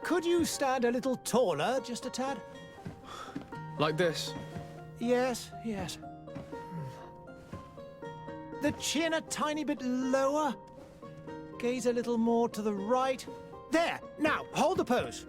Could you stand a little taller, just a tad? Like this? Yes, yes. The chin a tiny bit lower. Gaze a little more to the right. There! Now, hold the pose.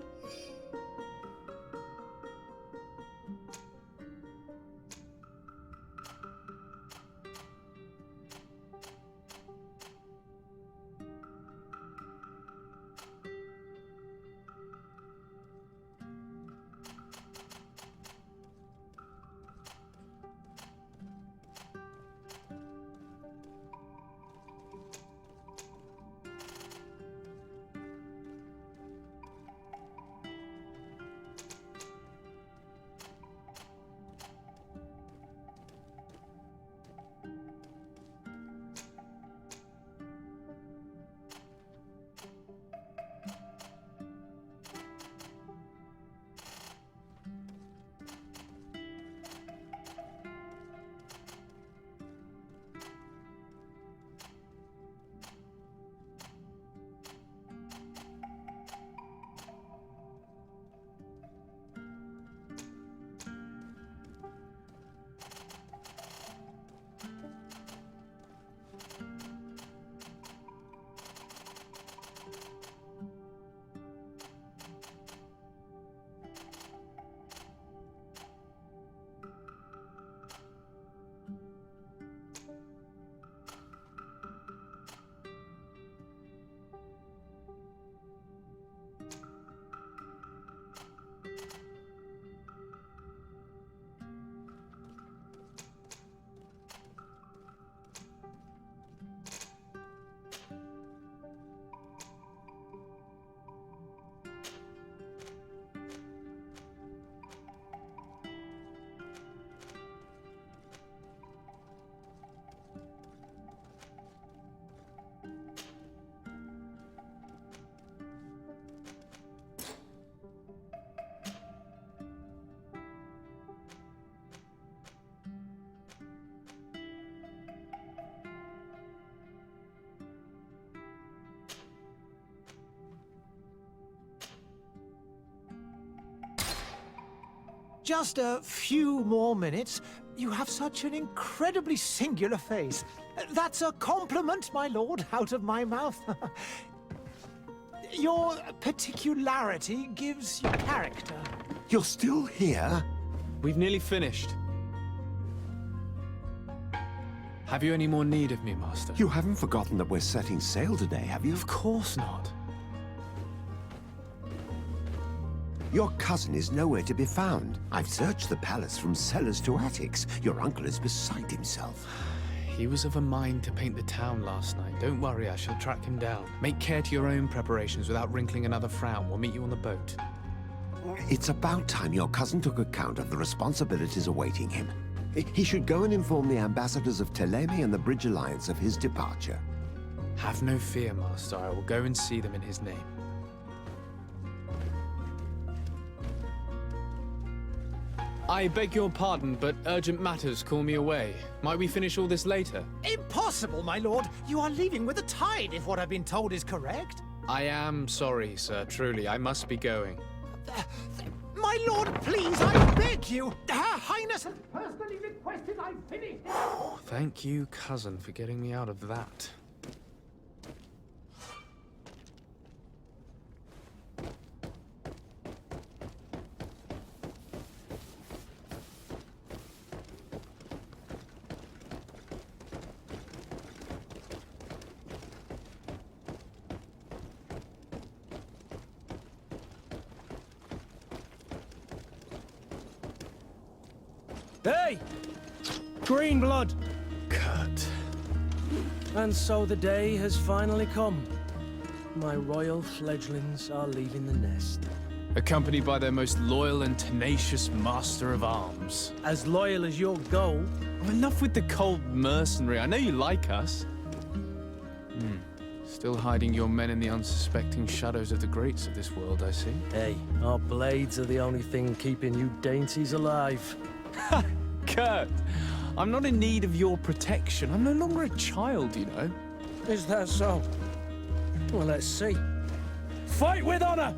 Just a few more minutes. You have such an incredibly singular face. That's a compliment, my lord, out of my mouth. Your particularity gives you character. You're still here? We've nearly finished. Have you any more need of me, Master? You haven't forgotten that we're setting sail today, have you? Of course not. Your cousin is nowhere to be found. I've searched the palace from cellars to attics. Your uncle is beside himself. He was of a mind to paint the town last night. Don't worry, I shall track him down. Make care to your own preparations without wrinkling another frown. We'll meet you on the boat. It's about time your cousin took account of the responsibilities awaiting him. He should go and inform the ambassadors of Teleme and the Bridge Alliance of his departure. Have no fear, Master. I will go and see them in his name. I beg your pardon, but urgent matters call me away. Might we finish all this later? Impossible, my lord. You are leaving with the tide, if what I've been told is correct. I am sorry, sir. Truly, I must be going. My lord, please, I beg you. Her Highness has personally requested I finish. Thank you, cousin, for getting me out of that. Hey! Green blood! Kurt. And so the day has finally come. My royal fledglings are leaving the nest. Accompanied by their most loyal and tenacious master of arms. As loyal as your gold. Oh, enough with the cold mercenary. I know you like us. Still hiding your men in the unsuspecting shadows of the greats of this world, I see. Hey, our blades are the only thing keeping you dainties alive. Ha! Kurt, I'm not in need of your protection. I'm no longer a child, you know. Is that so? Well, let's see. Fight with honor!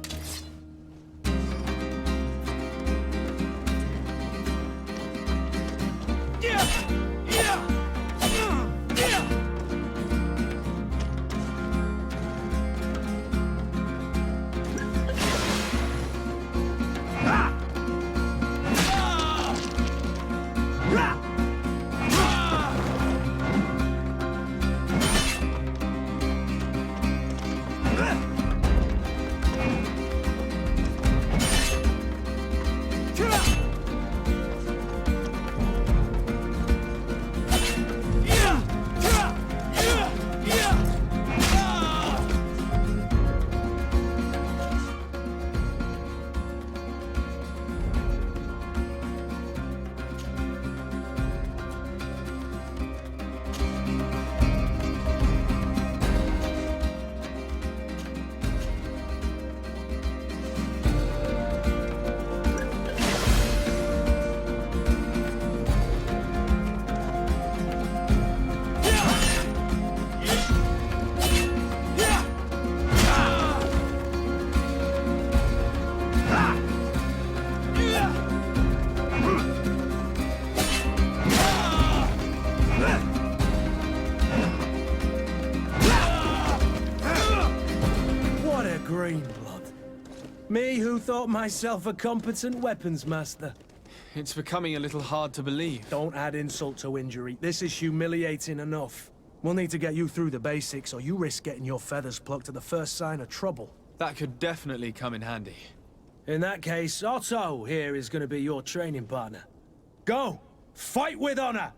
green blood. Me who thought myself a competent weapons master. It's becoming a little hard to believe. Don't add insult to injury. This is humiliating enough. We'll need to get you through the basics, or you risk getting your feathers plucked at the first sign of trouble. That could definitely come in handy. In that case, Otto here is going to be your training partner. Go! Fight with honor!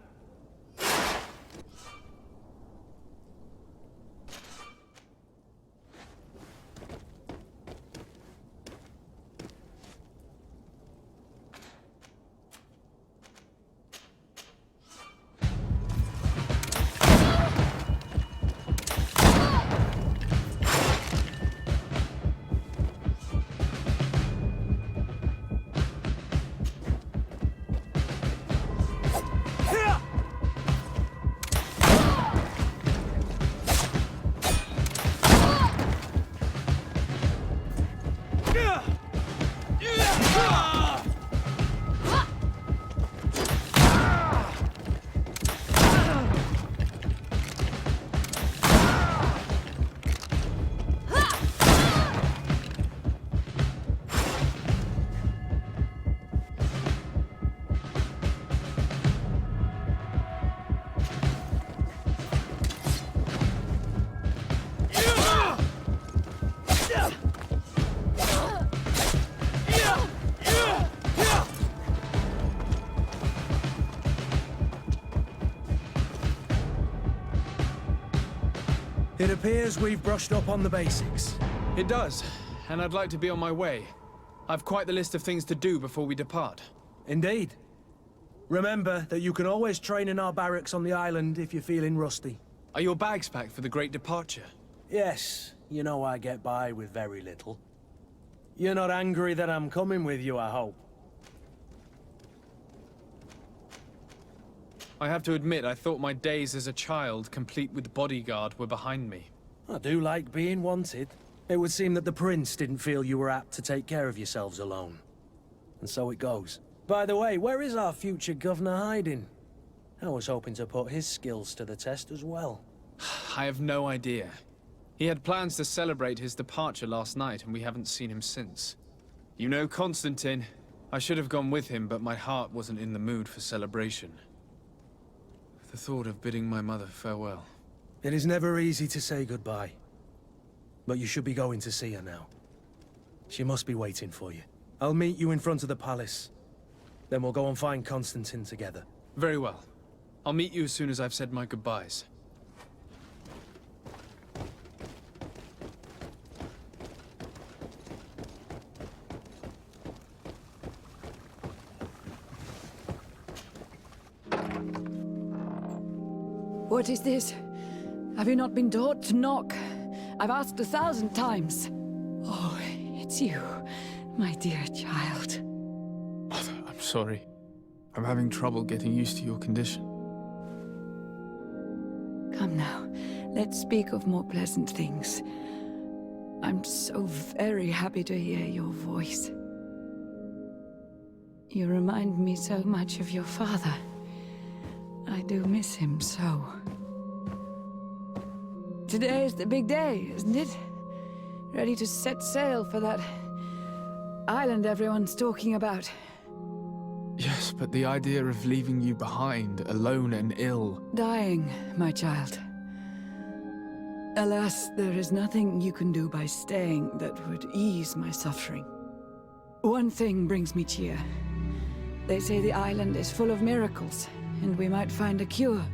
It appears we've brushed up on the basics. It does, and I'd like to be on my way. I've quite the list of things to do before we depart. Indeed. Remember that you can always train in our barracks on the island if you're feeling rusty. Are your bags packed for the great departure? Yes, you know I get by with very little. You're not angry that I'm coming with you, I hope. I have to admit, I thought my days as a child, complete with bodyguard, were behind me. I do like being wanted. It would seem that the prince didn't feel you were apt to take care of yourselves alone. And so it goes. By the way, where is our future governor hiding? I was hoping to put his skills to the test as well. I have no idea. He had plans to celebrate his departure last night, and we haven't seen him since. You know Constantine. I should have gone with him, but my heart wasn't in the mood for celebration. The thought of bidding my mother farewell. It is never easy to say goodbye. But you should be going to see her now. She must be waiting for you. I'll meet you in front of the palace. Then we'll go and find Constantine together. Very well. I'll meet you as soon as I've said my goodbyes. What is this? Have you not been taught to knock? I've asked 1,000 times. Oh, it's you, my dear child. I'm sorry. I'm having trouble getting used to your condition. Come now, let's speak of more pleasant things. I'm so very happy to hear your voice. You remind me so much of your father. I do miss him so. Today is the big day, isn't it? Ready to set sail for that island everyone's talking about. Yes, but the idea of leaving you behind, alone and ill... Dying, my child. Alas, there is nothing you can do by staying that would ease my suffering. One thing brings me cheer. They say the island is full of miracles, and we might find a cure.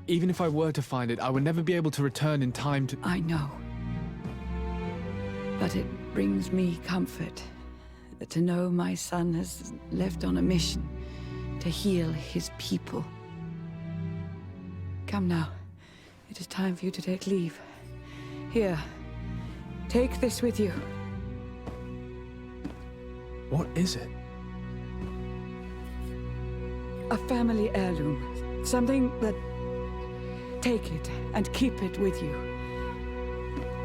Even if I were to find it, I would never be able to return in time to... I know. But it brings me comfort to know my son has left on a mission to heal his people. Come now. It is time for you to take leave. Here, take this with you. What is it? A family heirloom. Something that... Take it and keep it with you.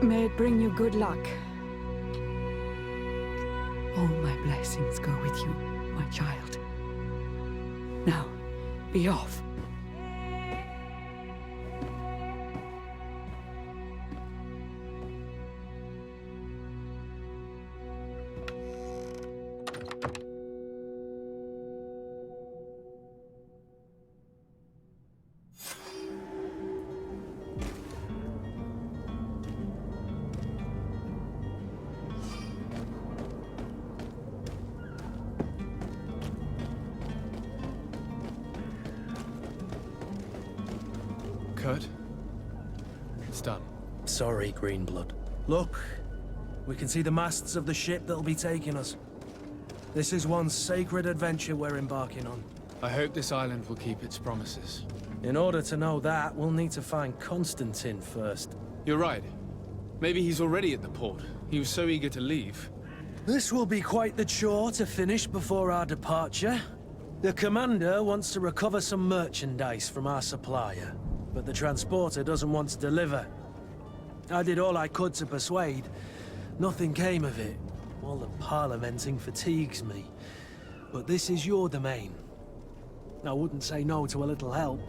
May it bring you good luck. All my blessings go with you, my child. Now, be off. Kurt. It's done. Sorry, Greenblood. Look, we can see the masts of the ship that'll be taking us. This is one sacred adventure we're embarking on. I hope this island will keep its promises. In order to know that, we'll need to find Constantine first. You're right. Maybe he's already at the port. He was so eager to leave. This will be quite the chore to finish before our departure. The commander wants to recover some merchandise from our supplier, but the transporter doesn't want to deliver. I did all I could to persuade. Nothing came of it. All the parliamenting fatigues me. But this is your domain. I wouldn't say no to a little help.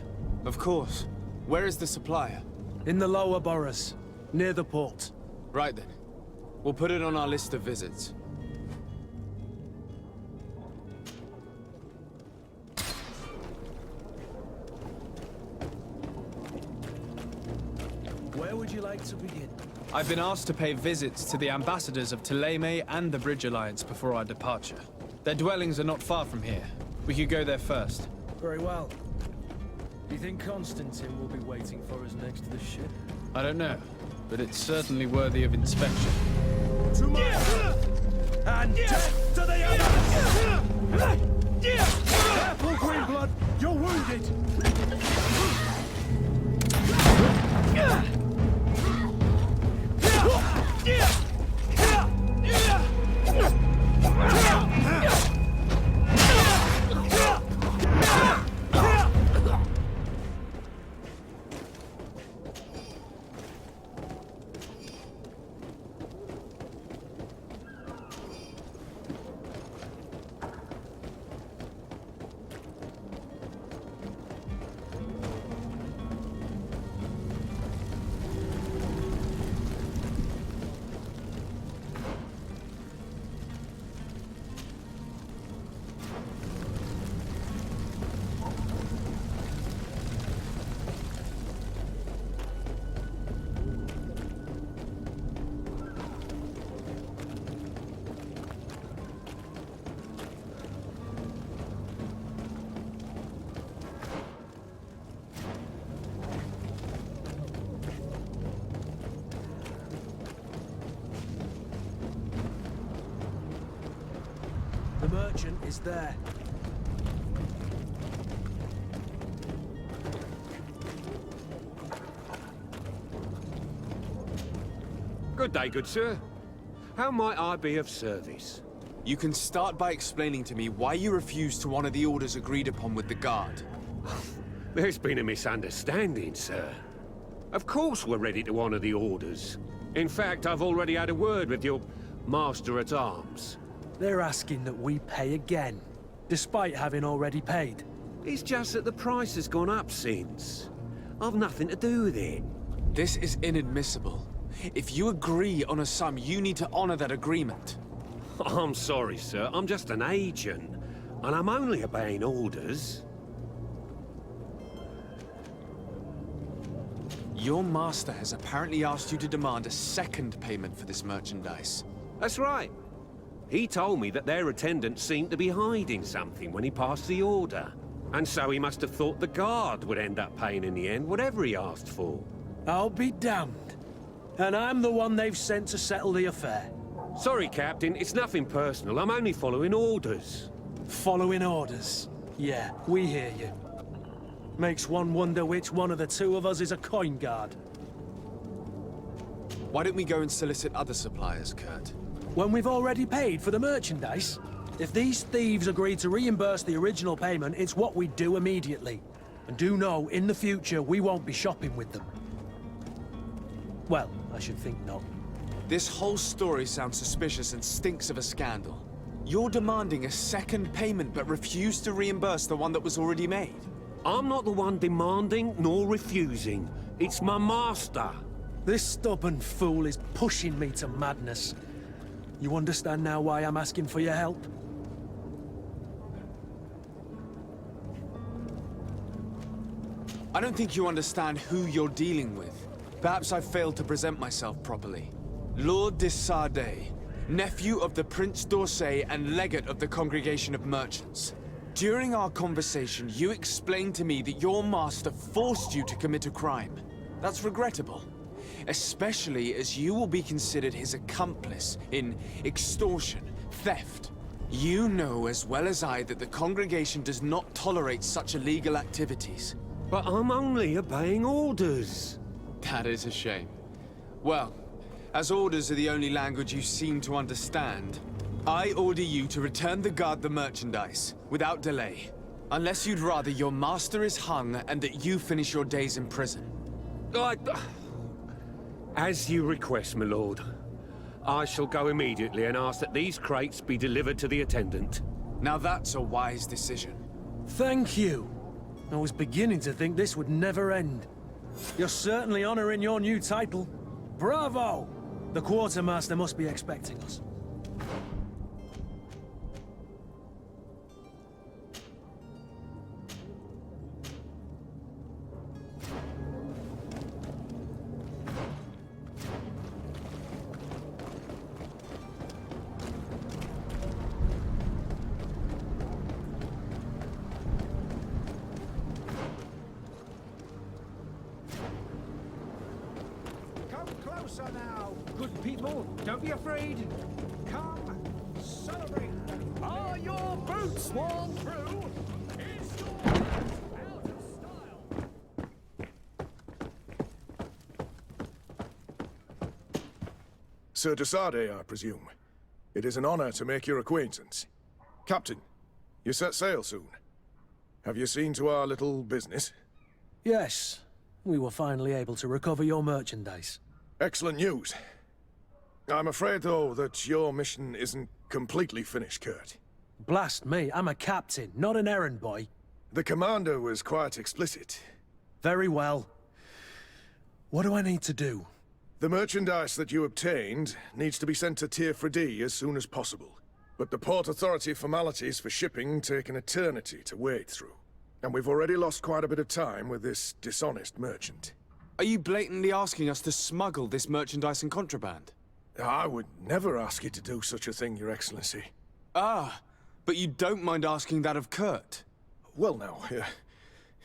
Of course. Where is the supplier? In the lower boroughs, near the port. Right then. We'll put it on our list of visits. Where would you like to begin? I've been asked to pay visits to the ambassadors of Thélème and the Bridge Alliance before our departure. Their dwellings are not far from here. We could go there first. Very well. Do you think Constantine will be waiting for us next to the ship? I don't know, but it's certainly worthy of inspection. To my and death to the others! Careful, Greenblood! You're wounded! The merchant is there. Good day, good sir. How might I be of service? You can start by explaining to me why you refused to honor the orders agreed upon with the guard. There's been a misunderstanding, sir. Of course we're ready to honor the orders. In fact, I've already had a word with your master-at-arms. They're asking that we pay again, despite having already paid. It's just that the price has gone up since. I've nothing to do with it. This is inadmissible. If you agree on a sum, you need to honor that agreement. I'm sorry, sir. I'm just an agent, and I'm only obeying orders. Your master has apparently asked you to demand a second payment for this merchandise. That's right. He told me that their attendant seemed to be hiding something when he passed the order. And so he must have thought the guard would end up paying in the end, whatever he asked for. I'll be damned. And I'm the one they've sent to settle the affair. Sorry, Captain, it's nothing personal. I'm only following orders. Following orders. Yeah, we hear you. Makes one wonder which one of the two of us is a coin guard. Why don't we go and solicit other suppliers, Kurt? When we've already paid for the merchandise? If these thieves agree to reimburse the original payment, it's what we do immediately. And do know, in the future, we won't be shopping with them. Well, I should think not. This whole story sounds suspicious and stinks of a scandal. You're demanding a second payment but refuse to reimburse the one that was already made. I'm not the one demanding nor refusing. It's my master. This stubborn fool is pushing me to madness. You understand now why I'm asking for your help? I don't think you understand who you're dealing with. Perhaps I failed to present myself properly. Lord de Sardet, nephew of the Prince d'Orsay and legate of the Congregation of Merchants. During our conversation, you explained to me that your master forced you to commit a crime. That's regrettable. Especially as you will be considered his accomplice in extortion, theft. You know as well as I that the congregation does not tolerate such illegal activities. But I'm only obeying orders. That is a shame. Well, as orders are the only language you seem to understand, I order you to return the guard the merchandise, without delay. Unless you'd rather your master is hung and that you finish your days in prison. As you request, my lord. I shall go immediately and ask that these crates be delivered to the attendant. Now that's a wise decision. Thank you. I was beginning to think this would never end. You're certainly honoring your new title. Bravo! The quartermaster must be expecting us. Closer now, good people. Don't be afraid. Come, celebrate. Are your boots worn through? Is your out of style? Sir Desade, I presume. It is an honor to make your acquaintance. Captain, you set sail soon. Have you seen to our little business? Yes, we were finally able to recover your merchandise. Excellent news. I'm afraid, though, that your mission isn't completely finished, Kurt. Blast me, I'm a captain, not an errand boy. The commander was quite explicit. Very well. What do I need to do? The merchandise that you obtained needs to be sent to Tier 4D as soon as possible. But the Port Authority formalities for shipping take an eternity to wade through. And we've already lost quite a bit of time with this dishonest merchant. Are you blatantly asking us to smuggle this merchandise and contraband? I would never ask you to do such a thing, Your Excellency. Ah, but you don't mind asking that of Kurt? Well, now,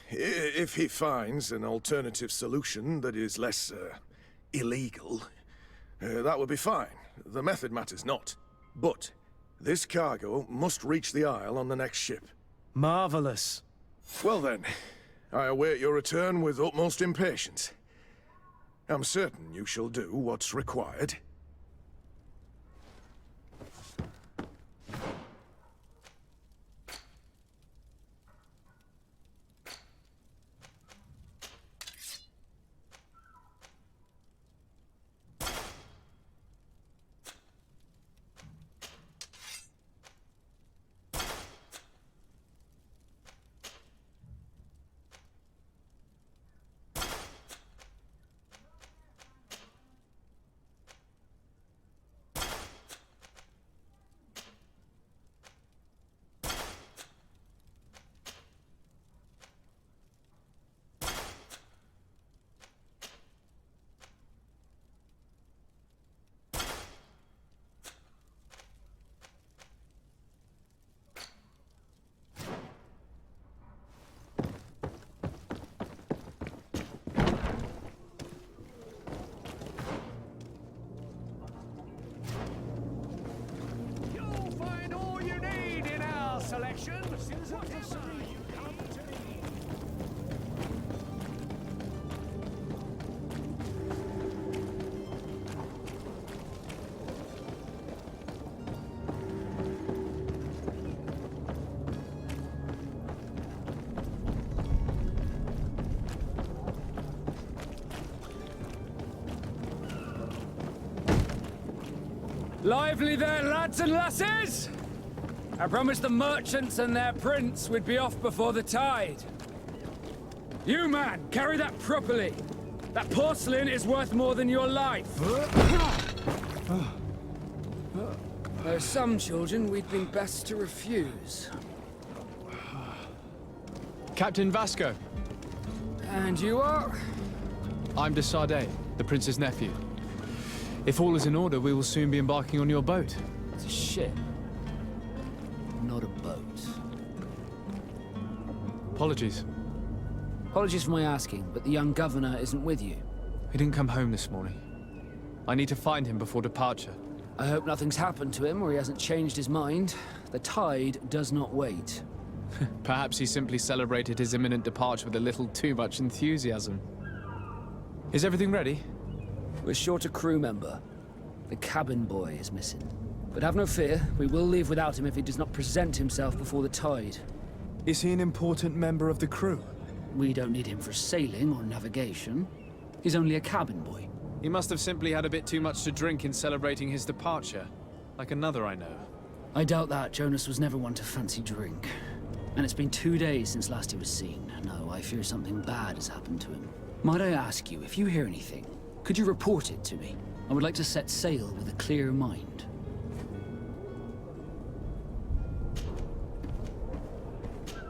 if he finds an alternative solution that is less, illegal, that would be fine. The method matters not. But this cargo must reach the Isle on the next ship. Marvelous. Well then, I await your return with utmost impatience. I'm certain you shall do what's required. Selection. Whatever you come to need. Lively there, lads and lasses! I promised the merchants and their prince we'd be off before the tide. You, man, carry that properly. That porcelain is worth more than your life. There are some children we'd been best to refuse. Captain Vasco. And you are? I'm Desade, the prince's nephew. If all is in order, we will soon be embarking on your boat. It's a ship. Not a boat. Apologies. Apologies for my asking, but the young governor isn't with you. He didn't come home this morning. I need to find him before departure. I hope nothing's happened to him or he hasn't changed his mind. The tide does not wait. Perhaps he simply celebrated his imminent departure with a little too much enthusiasm. Is everything ready? We're short a crew member. The cabin boy is missing. But have no fear, we will leave without him if he does not present himself before the tide. Is he an important member of the crew? We don't need him for sailing or navigation. He's only a cabin boy. He must have simply had a bit too much to drink in celebrating his departure. Like another I know. I doubt that. Jonas was never one to fancy drink. And it's been 2 days since last he was seen. No, I fear something bad has happened to him. Might I ask you, if you hear anything, could you report it to me? I would like to set sail with a clear mind.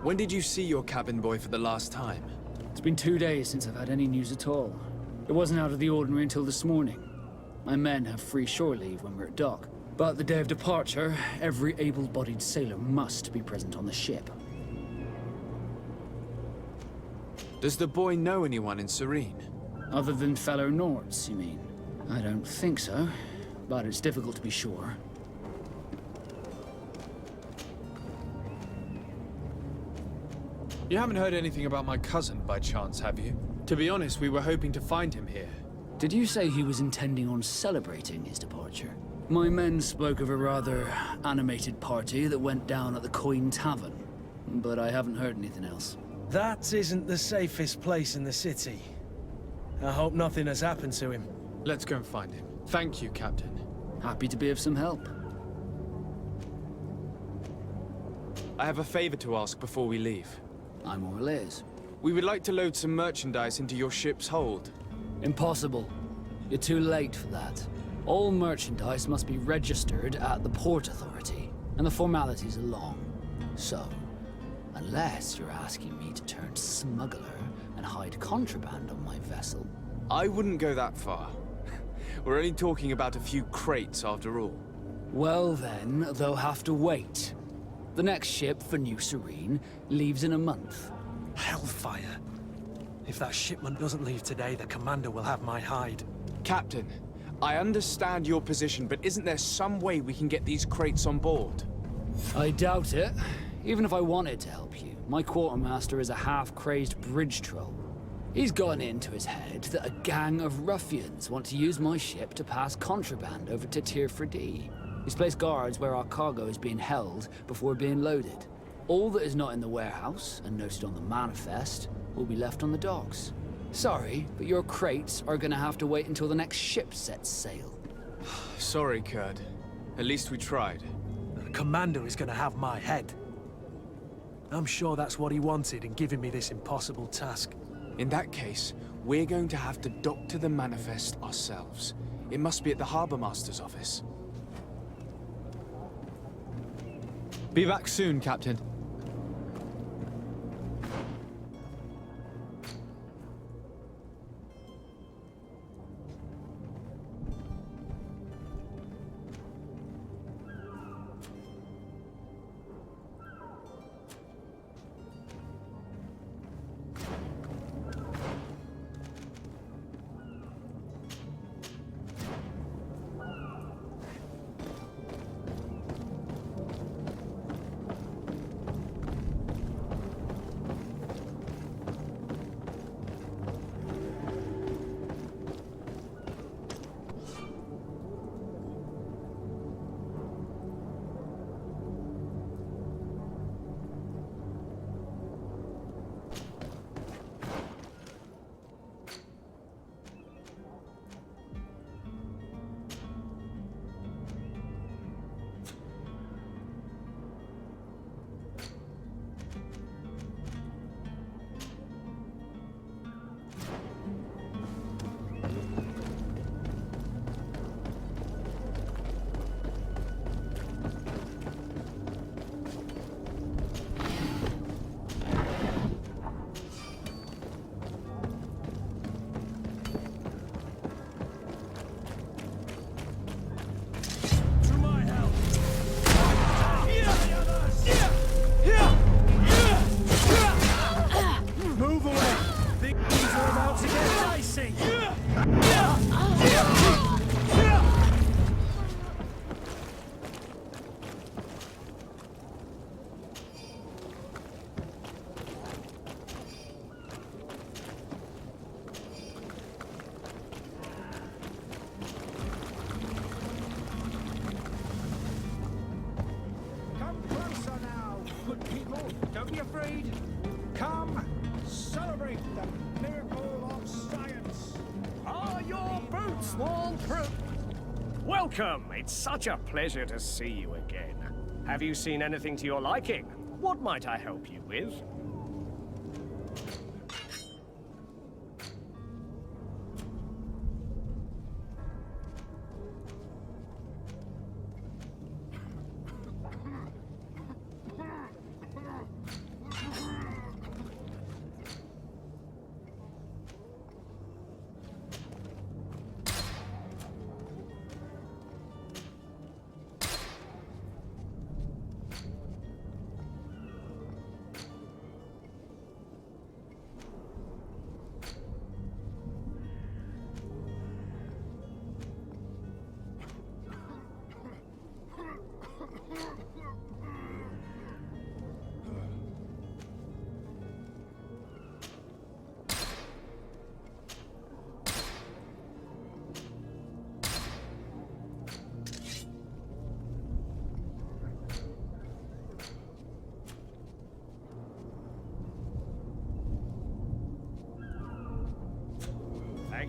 When did you see your cabin boy for the last time? It's been 2 days since I've had any news at all. It wasn't out of the ordinary until this morning. My men have free shore leave when we're at dock. But the day of departure, every able-bodied sailor must be present on the ship. Does the boy know anyone in Serene? Other than fellow Nords, you mean? I don't think so, but it's difficult to be sure. You haven't heard anything about my cousin, by chance, have you? To be honest, we were hoping to find him here. Did you say he was intending on celebrating his departure? My men spoke of a rather animated party that went down at the Coin Tavern, but I haven't heard anything else. That isn't the safest place in the city. I hope nothing has happened to him. Let's go and find him. Thank you, Captain. Happy to be of some help. I have a favor to ask before we leave. I'm all ears. We would like to load some merchandise into your ship's hold. Impossible. You're too late for that. All merchandise must be registered at the Port Authority, and the formalities are long. So, unless you're asking me to turn smuggler and hide contraband on my vessel... I wouldn't go that far. We're only talking about a few crates after all. Well then, they'll have to wait. The next ship for New Serene leaves in a month. Hellfire. If that shipment doesn't leave today, the commander will have my hide. Captain, I understand your position, but isn't there some way we can get these crates on board? I doubt it. Even if I wanted to help you, my quartermaster is a half-crazed bridge troll. He's gotten into his head that a gang of ruffians want to use my ship to pass contraband over to Tirfredi. He's placed guards where our cargo is being held before being loaded. All that is not in the warehouse, and noted on the manifest, will be left on the docks. Sorry, but your crates are gonna have to wait until the next ship sets sail. Sorry, Kurd. At least we tried. The commander is gonna have my head. I'm sure that's what he wanted in giving me this impossible task. In that case, we're going to have to doctor the manifest ourselves. It must be at the Harbour Master's office. Be back soon, Captain. be afraid. Come, celebrate the miracle of science. Are your boots worn through? Welcome! It's such a pleasure to see you again. Have you seen anything to your liking? What might I help you with?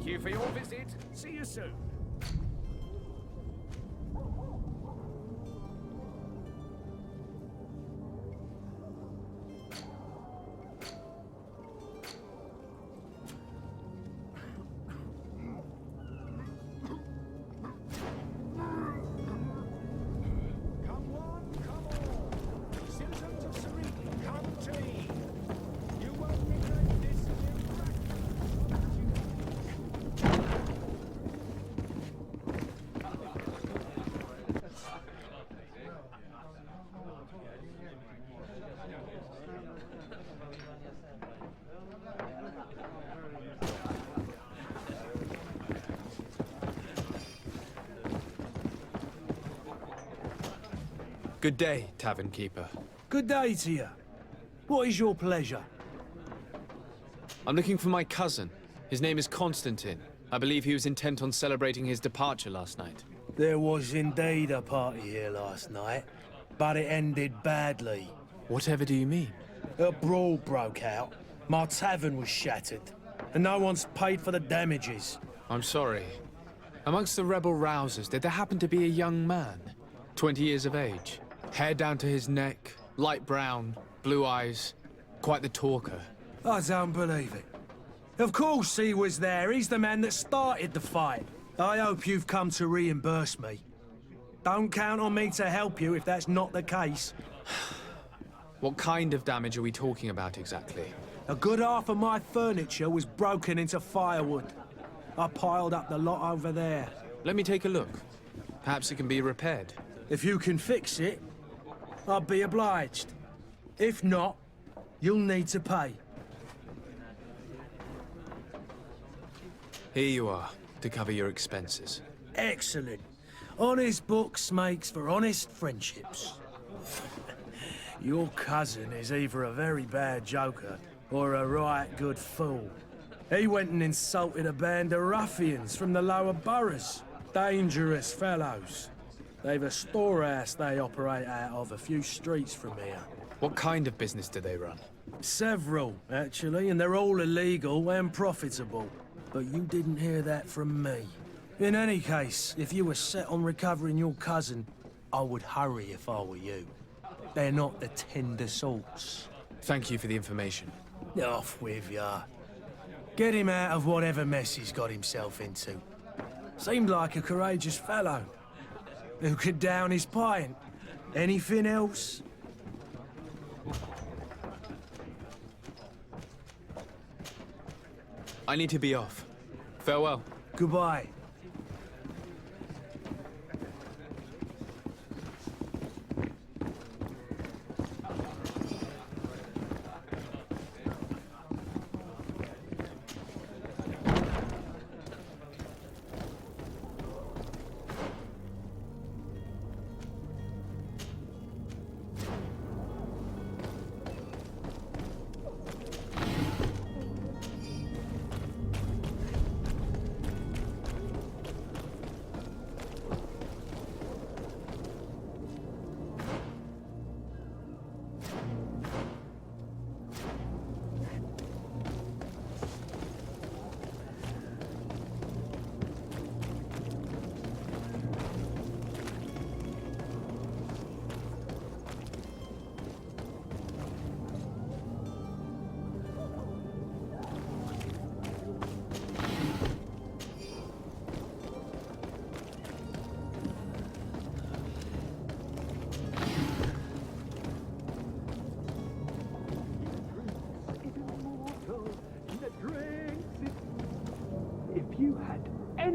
Thank you for your visit. See you soon. Come one, come all. Citizens of Serena, come to me. You won't regret this Good day, tavern keeper. Good day to you. What is your pleasure? I'm looking for my cousin. His name is Constantine. I believe he was intent on celebrating his departure last night. There was indeed a party here last night, but it ended badly. Whatever do you mean? A brawl broke out. My tavern was shattered, and no one's paid for the damages. I'm sorry. Amongst the rebel rousers, did there happen to be a young man? 20 years of age. Hair down to his neck, light brown, blue eyes. Quite the talker. I don't believe it. Of course he was there. He's the man that started the fight. I hope you've come to reimburse me. Don't count on me to help you if that's not the case. What kind of damage are we talking about exactly? A good half of my furniture was broken into firewood. I piled up the lot over there. Let me take a look. Perhaps it can be repaired. If you can fix it, I'll be obliged. If not, you'll need to pay. Here you are, to cover your expenses. Excellent. Honest books makes for honest friendships. Your cousin is either a very bad joker or a right good fool. He went and insulted a band of ruffians from the lower boroughs. Dangerous fellows. They've a storehouse they operate out of a few streets from here. What kind of business do they run? Several, actually, and they're all illegal and profitable. But you didn't hear that from me. In any case, if you were set on recovering your cousin, I would hurry if I were you. They're not the tender sorts. Thank you for the information. Off with ya. Get him out of whatever mess he's got himself into. Seemed like a courageous fellow. Who could down his pint? Anything else? I need to be off. Farewell. Goodbye.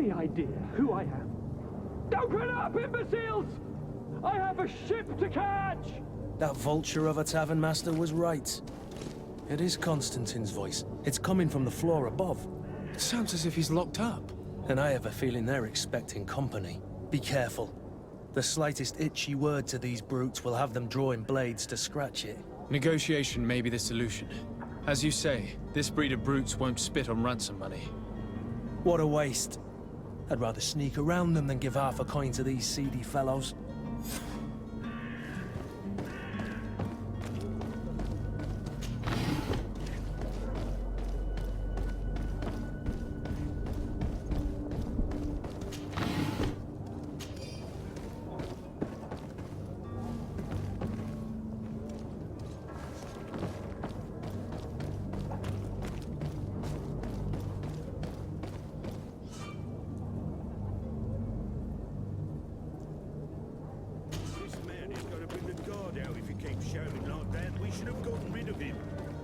any idea who I am? Open up, imbeciles! I have a ship to catch! That vulture of a tavern master was right. It is Constantine's voice. It's coming from the floor above. It sounds as if he's locked up. And I have a feeling they're expecting company. Be careful. The slightest itchy word to these brutes will have them drawing blades to scratch it. Negotiation may be the solution. As you say, this breed of brutes won't spit on ransom money. What a waste. I'd rather sneak around them than give half a coin to these seedy fellows.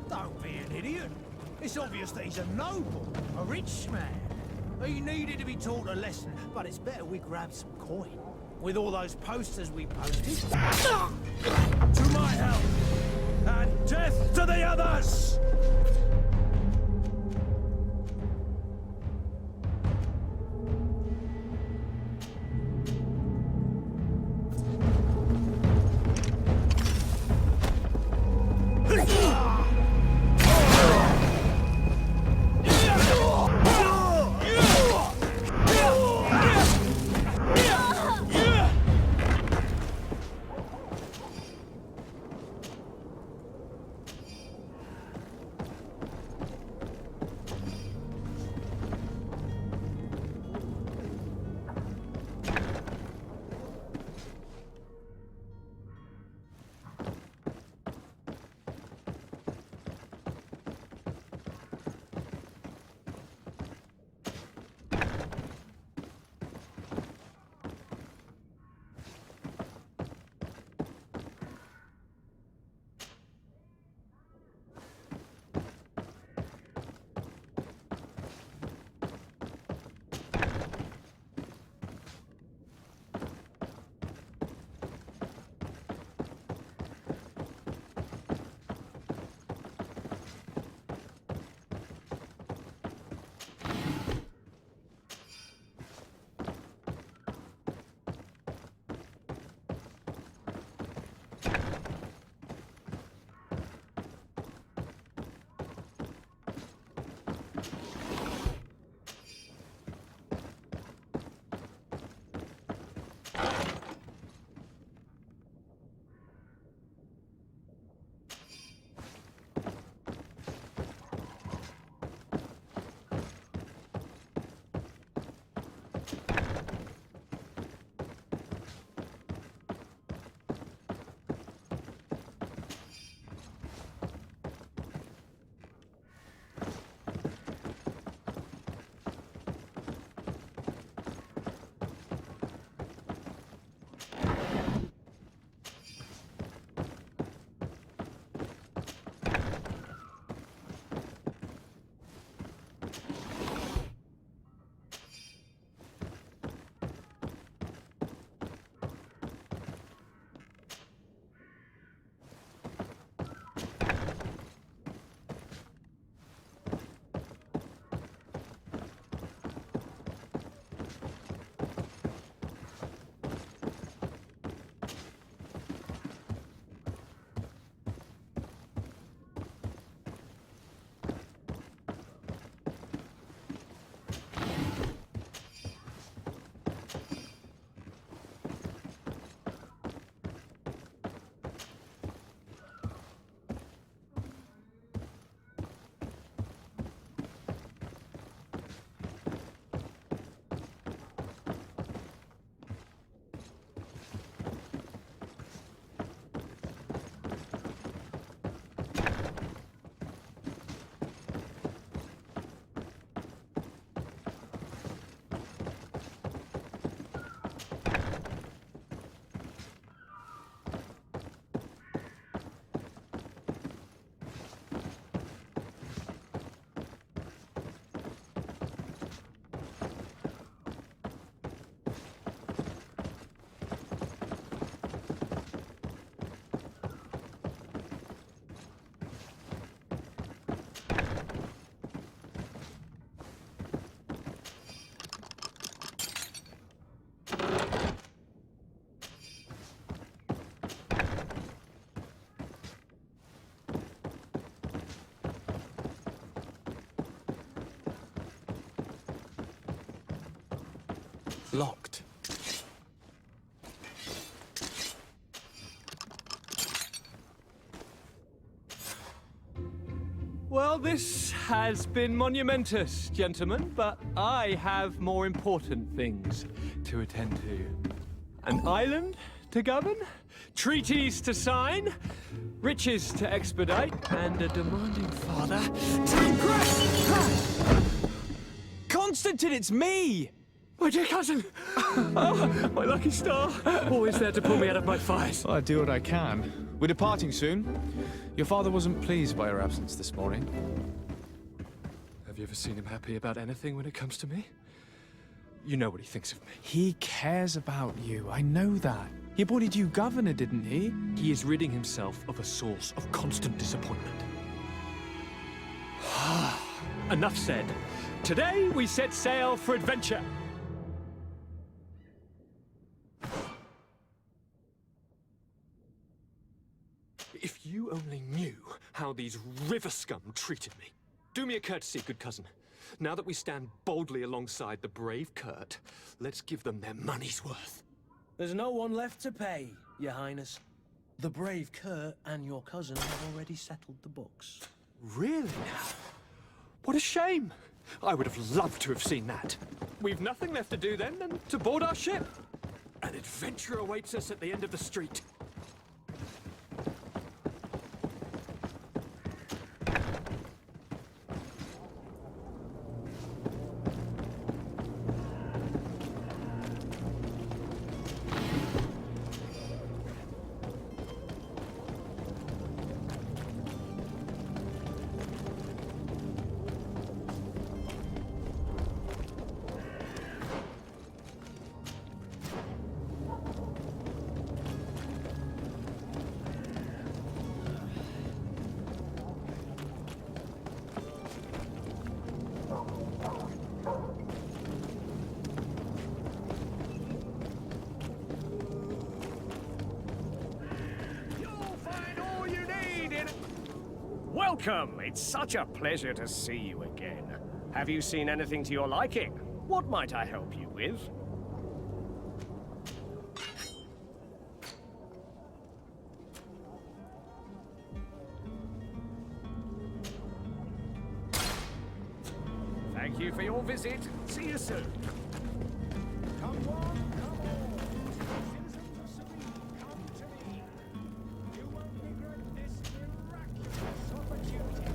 Don't be an idiot. It's obvious that he's a noble, a rich man. He needed to be taught a lesson, but it's better we grab some coin. With all those posters we posted. To my help! And death to the others! Locked. Well, this has been monumentous, gentlemen, but I have more important things to attend to. An island to govern, treaties to sign, riches to expedite, and a demanding father to impress! Constantine, it's me! My dear cousin! Oh, my lucky star! Always there to pull me out of my fires. Well, I do what I can. We're departing soon. Your father wasn't pleased by your absence this morning. Have you ever seen him happy about anything when it comes to me? You know what he thinks of me. He cares about you, I know that. He appointed you governor, didn't he? He is ridding himself of a source of constant disappointment. Enough said. Today we set sail for adventure. If you only knew how these river scum treated me. Do me a courtesy, good cousin. Now that we stand boldly alongside the brave Kurt, let's give them their money's worth. There's no one left to pay, Your Highness. The brave Kurt and your cousin have already settled the books. Really now? What a shame. I would have loved to have seen that. We've nothing left to do then than to board our ship. An adventure awaits us at the end of the street. Welcome! It's such a pleasure to see you again. Have you seen anything to your liking? What might I help you with? Thank you for your visit. See you soon. Come on, come on. Citizens of Serena, come to me. You won't regret this miraculous opportunity.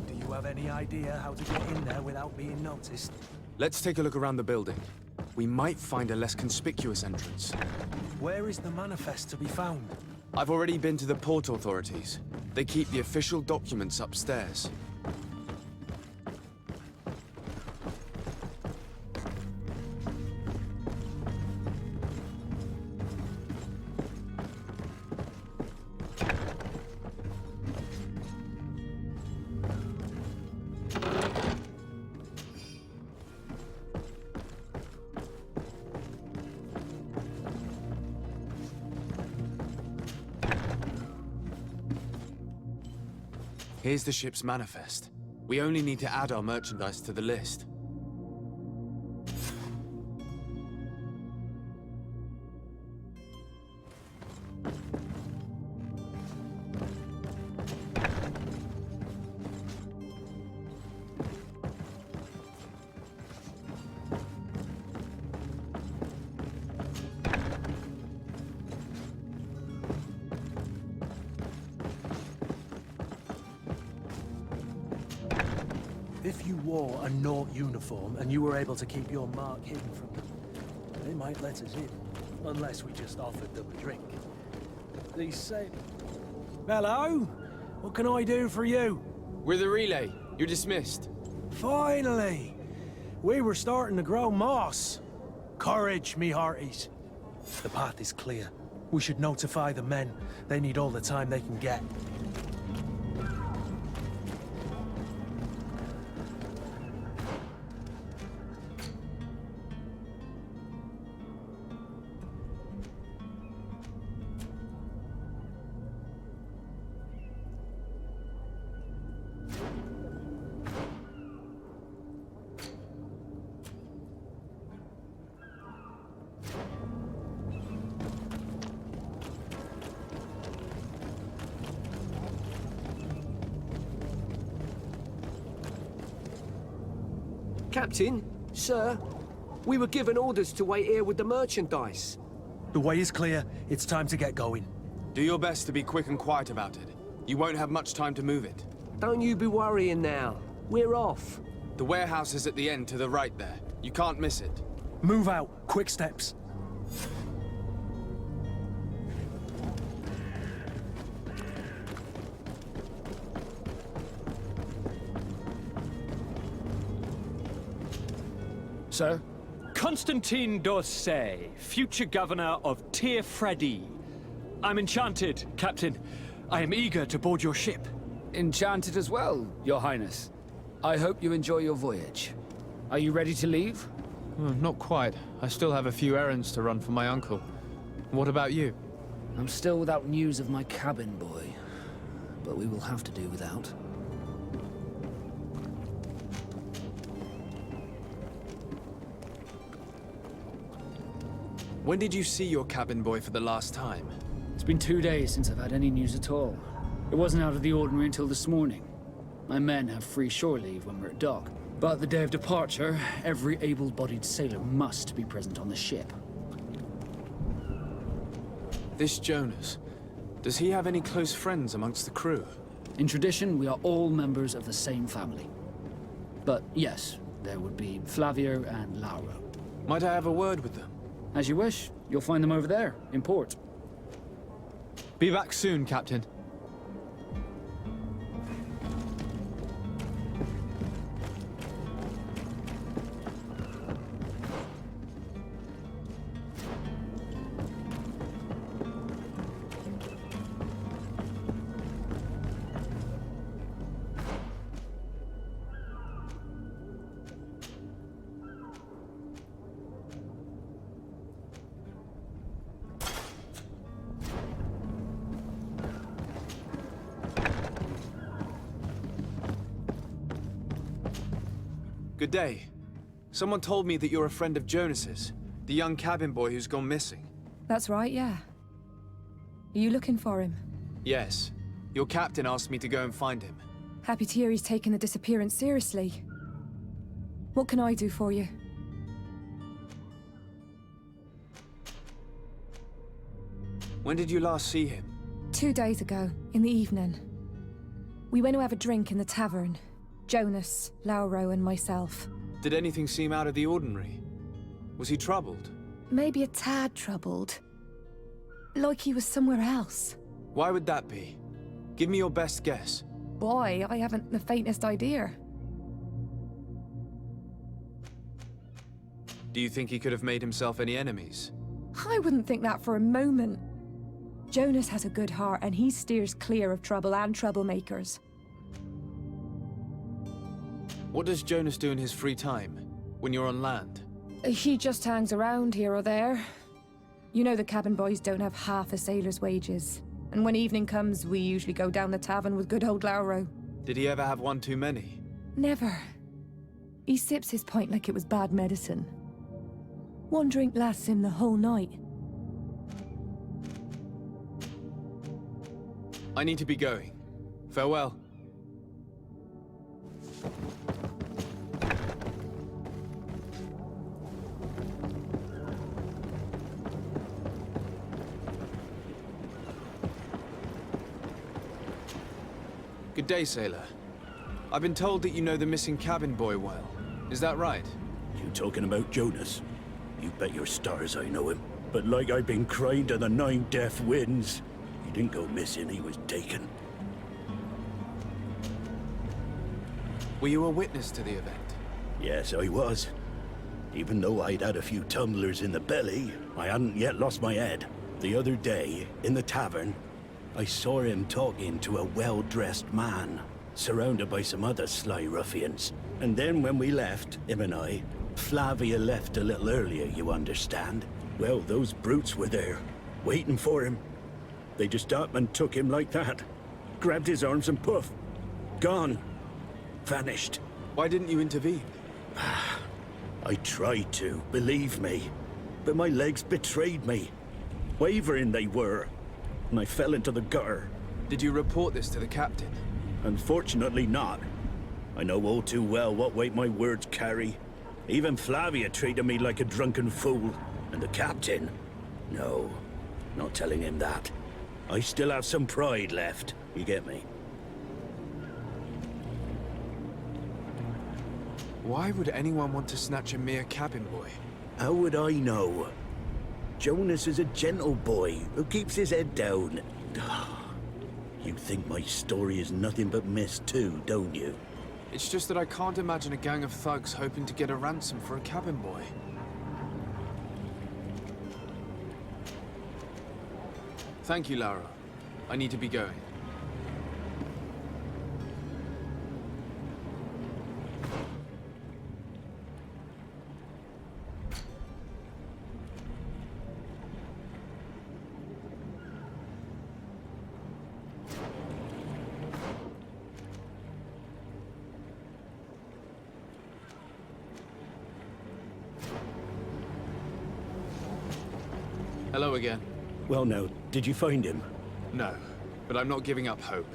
Do you have any idea how to get in there without being noticed? Let's take a look around the building. We might find a less conspicuous entrance. Where is the manifest to be found? I've already been to the port authorities. They keep the official documents upstairs. Here's the ship's manifest. We only need to add our merchandise to the list. If you wore a Naught uniform and you were able to keep your mark hidden from them, they might let us in, unless we just offered them a drink. These say... Hello? What can I do for you? We're the relay. You're dismissed. Finally! We were starting to grow moss. Courage, me hearties. The path is clear. We should notify the men. They need all the time they can get. Captain, sir, we were given orders to wait here with the merchandise. The way is clear. It's time to get going. Do your best to be quick and quiet about it. You won't have much time to move it. Don't you be worrying now. We're off. The warehouse is at the end to the right there. You can't miss it. Move out. Quick steps. Sir? Constantine d'Orsay, future governor of Tir-Freddy. I'm enchanted, Captain. I am eager to board your ship. Enchanted as well, Your Highness. I hope you enjoy your voyage. Are you ready to leave? Not quite. I still have a few errands to run for my uncle. What about you? I'm still without news of my cabin boy, but we will have to do without. When did you see your cabin boy for the last time? It's been 2 days since I've had any news at all. It wasn't out of the ordinary until this morning. My men have free shore leave when we're at dock. But the day of departure, every able-bodied sailor must be present on the ship. This Jonas, does he have any close friends amongst the crew? In tradition, we are all members of the same family. But yes, there would be Flavio and Lauro. Might I have a word with them? As you wish. You'll find them over there, in port. Be back soon, Captain. Good day. Someone told me that you're a friend of Jonas's, the young cabin boy who's gone missing. That's right, yeah. Are you looking for him? Yes. Your captain asked me to go and find him. Happy to hear he's taken the disappearance seriously. What can I do for you? When did you last see him? 2 days ago, in the evening. We went to have a drink in the tavern. Jonas, Lauro, and myself. Did anything seem out of the ordinary? Was he troubled? Maybe a tad troubled. Like he was somewhere else. Why would that be? Give me your best guess. Boy, I haven't the faintest idea. Do you think he could have made himself any enemies? I wouldn't think that for a moment. Jonas has a good heart and he steers clear of trouble and troublemakers. What does Jonas do in his free time, when you're on land? He just hangs around here or there. You know the cabin boys don't have half a sailor's wages. And when evening comes, we usually go down the tavern with good old Lauro. Did he ever have one too many? Never. He sips his pint like it was bad medicine. One drink lasts him the whole night. I need to be going. Farewell. Good day, sailor. I've been told that you know the missing cabin boy well. Is that right? You talking about Jonas? You bet your stars I know him. But like I've been crying to the 9 deaf winds, he didn't go missing, he was taken. Were you a witness to the event? Yes, I was. Even though I'd had a few tumblers in the belly, I hadn't yet lost my head. The other day, in the tavern, I saw him talking to a well-dressed man, surrounded by some other sly ruffians. And then when we left, him and I, Flavia left a little earlier, you understand. Well, those brutes were there, waiting for him. They just up and took him like that. Grabbed his arms and poof, gone. Vanished. Why didn't you intervene? I tried to, believe me. But my legs betrayed me. Wavering they were. And I fell into the gutter. Did you report this to the captain? Unfortunately not. I know all too well what weight my words carry. Even Flavia treated me like a drunken fool. And the captain? No, not telling him that. I still have some pride left. You get me? Why would anyone want to snatch a mere cabin boy? How would I know? Jonas is a gentle boy who keeps his head down. You think my story is nothing but mist too, don't you? It's just that I can't imagine a gang of thugs hoping to get a ransom for a cabin boy. Thank you, Lara. I need to be going. Hello again. Well, now, did you find him? No, but I'm not giving up hope.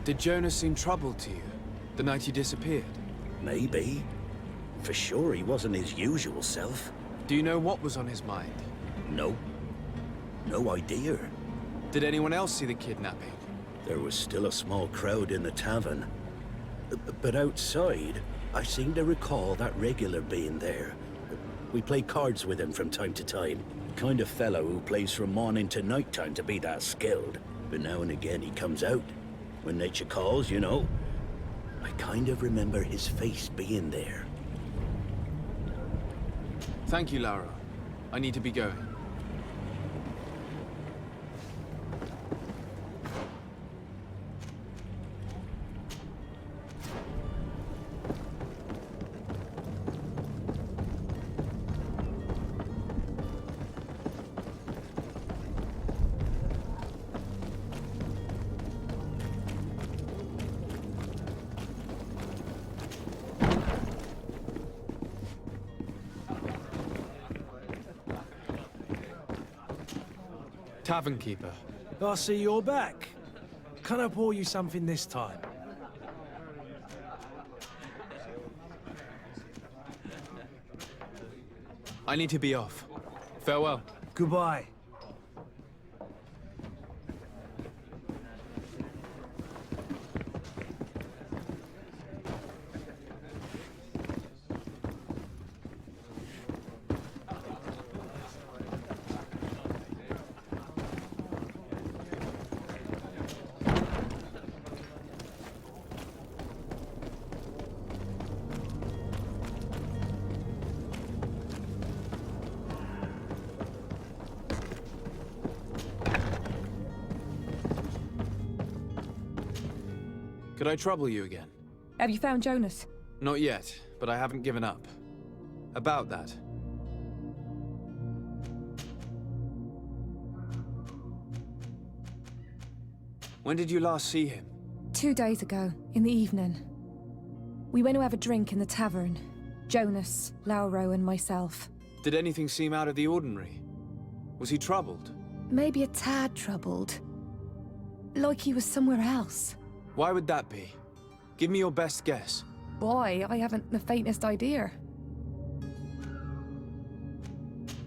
Did Jonas seem troubled to you the night he disappeared? Maybe. For sure he wasn't his usual self. Do you know what was on his mind? No. No idea. Did anyone else see the kidnapping? There was still a small crowd in the tavern. But outside, I seem to recall that regular being there. We play cards with him from time to time. Kind of fellow who plays from morning to night time to be that skilled. But now and again he comes out. When nature calls, you know. I kind of remember his face being there. Thank you, Lara. I need to be going. Tavern keeper. I see you're back. Can I pour you something this time? I need to be off. Farewell. Goodbye. Could I trouble you again? Have you found Jonas? Not yet, but I haven't given up. About that. When did you last see him? 2 days ago, in the evening. We went to have a drink in the tavern. Jonas, Lauro, and myself. Did anything seem out of the ordinary? Was he troubled? Maybe a tad troubled. Like he was somewhere else. Why would that be? Give me your best guess. Why? I haven't the faintest idea.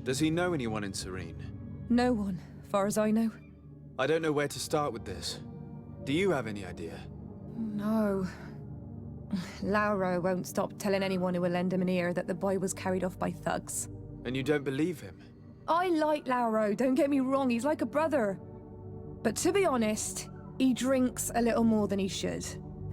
Does he know anyone in Serene? No one, far as I know. I don't know where to start with this. Do you have any idea? No. Lauro won't stop telling anyone who will lend him an ear that the boy was carried off by thugs. And you don't believe him? I like Lauro, don't get me wrong, he's like a brother. But to be honest, he drinks a little more than he should.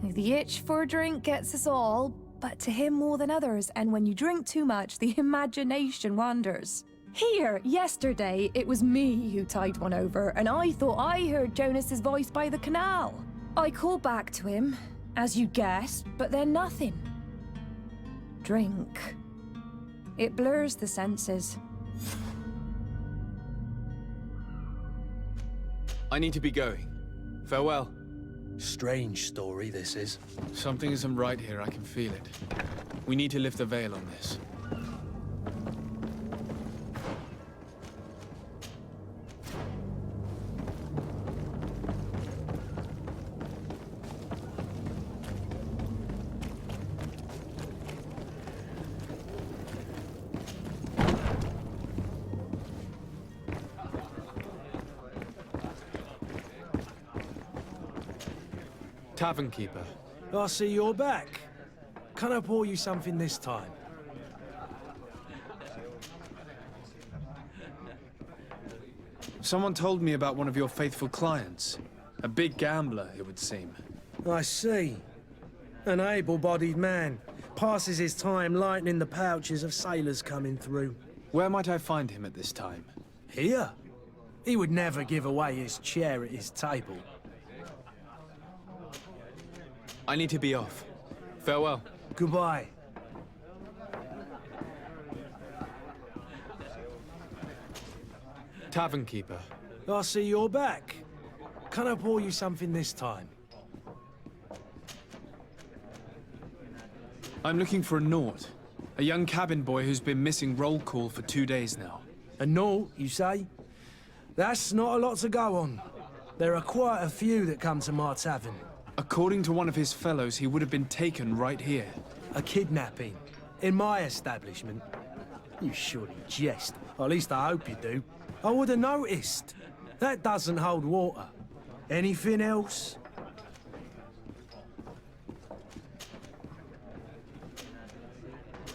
The itch for a drink gets us all, but to him more than others, and when you drink too much, the imagination wanders. Here, yesterday, it was me who tied one over, and I thought I heard Jonas's voice by the canal. I called back to him, as you guessed, but then nothing. Drink. It blurs the senses. I need to be going. Farewell. Strange story, this is. Something isn't right here, I can feel it. We need to lift the veil on this. Tavern keeper. I see you're back. Can I pour you something this time? Someone told me about one of your faithful clients. A big gambler, it would seem. I see. An able-bodied man. Passes his time lightening the pouches of sailors coming through. Where might I find him at this time? Here? He would never give away his chair at his table. I need to be off. Farewell. Goodbye. Tavern keeper. I see you're back. Can I pour you something this time? I'm looking for a Naut. A young cabin boy who's been missing roll call for 2 days now. A Naut, you say? That's not a lot to go on. There are quite a few that come to my tavern. According to one of his fellows, he would have been taken right here. A kidnapping? In my establishment? You surely jest. Or at least I hope you do. I would have noticed. That doesn't hold water. Anything else?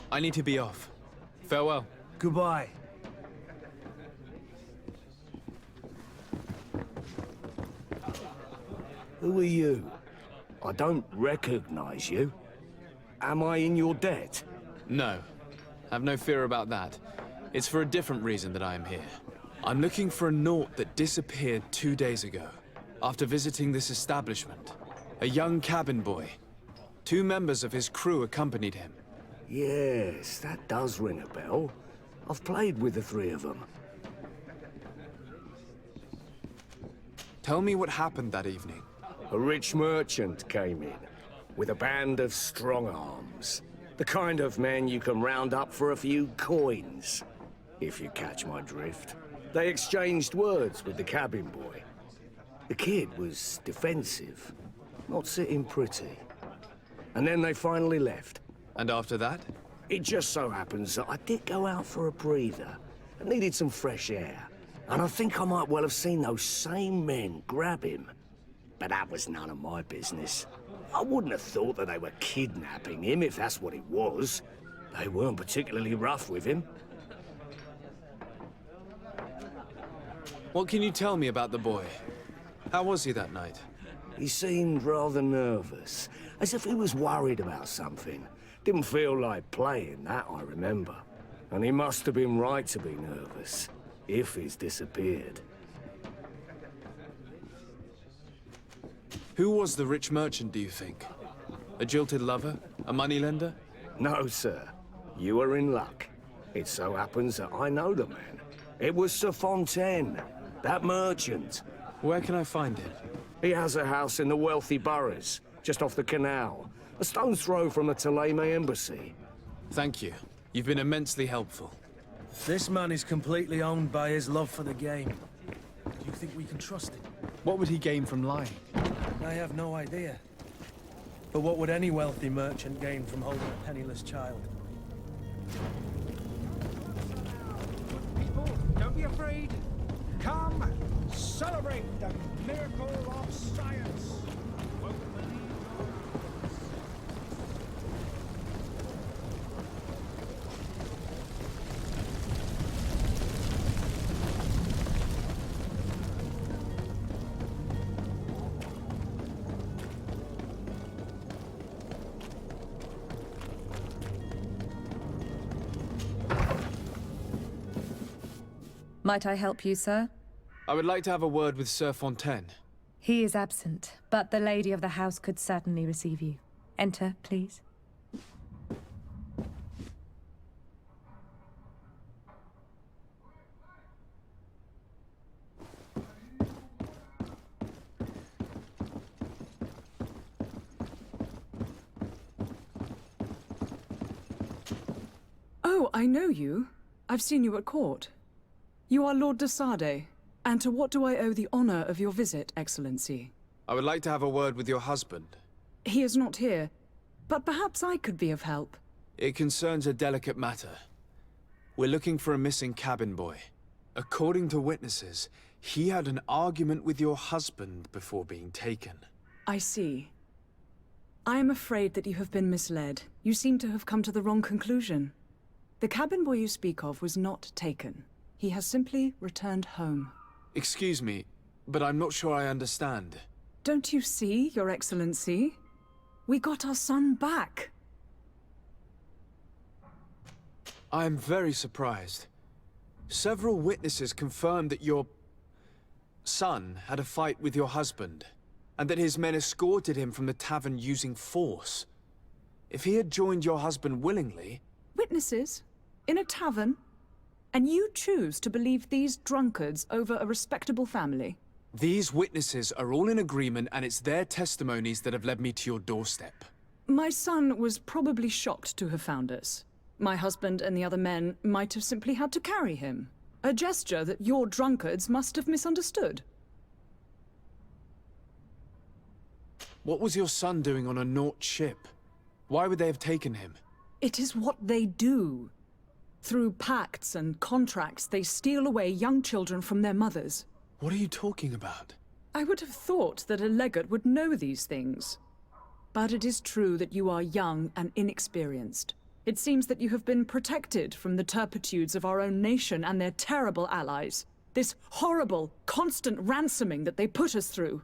I need to be off. Farewell. Goodbye. Who are you? I don't recognize you. Am I in your debt? No. Have no fear about that. It's for a different reason that I am here. I'm looking for a Naut that disappeared 2 days ago, after visiting this establishment. A young cabin boy. 2 members of his crew accompanied him. Yes, that does ring a bell. I've played with the 3 of them. Tell me what happened that evening. A rich merchant came in, with a band of strong arms. The kind of men you can round up for a few coins, if you catch my drift. They exchanged words with the cabin boy. The kid was defensive, not sitting pretty. And then they finally left. And after that? It just so happens that I did go out for a breather. I needed some fresh air. And I think I might well have seen those same men grab him. But that was none of my business. I wouldn't have thought that they were kidnapping him if that's what it was. They weren't particularly rough with him. What can you tell me about the boy? How was he that night? He seemed rather nervous, as if he was worried about something. Didn't feel like playing, that I remember. And he must have been right to be nervous, if he's disappeared. Who was the rich merchant, do you think? A jilted lover? A moneylender? No, sir. You are in luck. It so happens that I know the man. It was Sir Fontaine, that merchant. Where can I find him? He has a house in the wealthy boroughs, just off the canal. A stone's throw from the Thélème embassy. Thank you. You've been immensely helpful. This man is completely owned by his love for the game. Do you think we can trust him? What would he gain from lying? I have no idea. But what would any wealthy merchant gain from holding a penniless child? People, don't be afraid. Come, celebrate the miracle of science. Might I help you, sir? I would like to have a word with Sir Fontaine. He is absent, but the lady of the house could certainly receive you. Enter, please. Oh, I know you. I've seen you at court. You are Lord de Sade. And to what do I owe the honor of your visit, Excellency? I would like to have a word with your husband. He is not here, but perhaps I could be of help. It concerns a delicate matter. We're looking for a missing cabin boy. According to witnesses, he had an argument with your husband before being taken. I see. I am afraid that you have been misled. You seem to have come to the wrong conclusion. The cabin boy you speak of was not taken. He has simply returned home. Excuse me, but I'm not sure I understand. Don't you see, Your Excellency? We got our son back. I am very surprised. Several witnesses confirmed that your son had a fight with your husband, and that his men escorted him from the tavern using force. If he had joined your husband willingly... Witnesses? In a tavern? And you choose to believe these drunkards over a respectable family? These witnesses are all in agreement, and it's their testimonies that have led me to your doorstep. My son was probably shocked to have found us. My husband and the other men might have simply had to carry him. A gesture that your drunkards must have misunderstood. What was your son doing on a Naut ship? Why would they have taken him? It is what they do. Through pacts and contracts, they steal away young children from their mothers. What are you talking about? I would have thought that a legate would know these things. But it is true that you are young and inexperienced. It seems that you have been protected from the turpitudes of our own nation and their terrible allies. This horrible, constant ransoming that they put us through.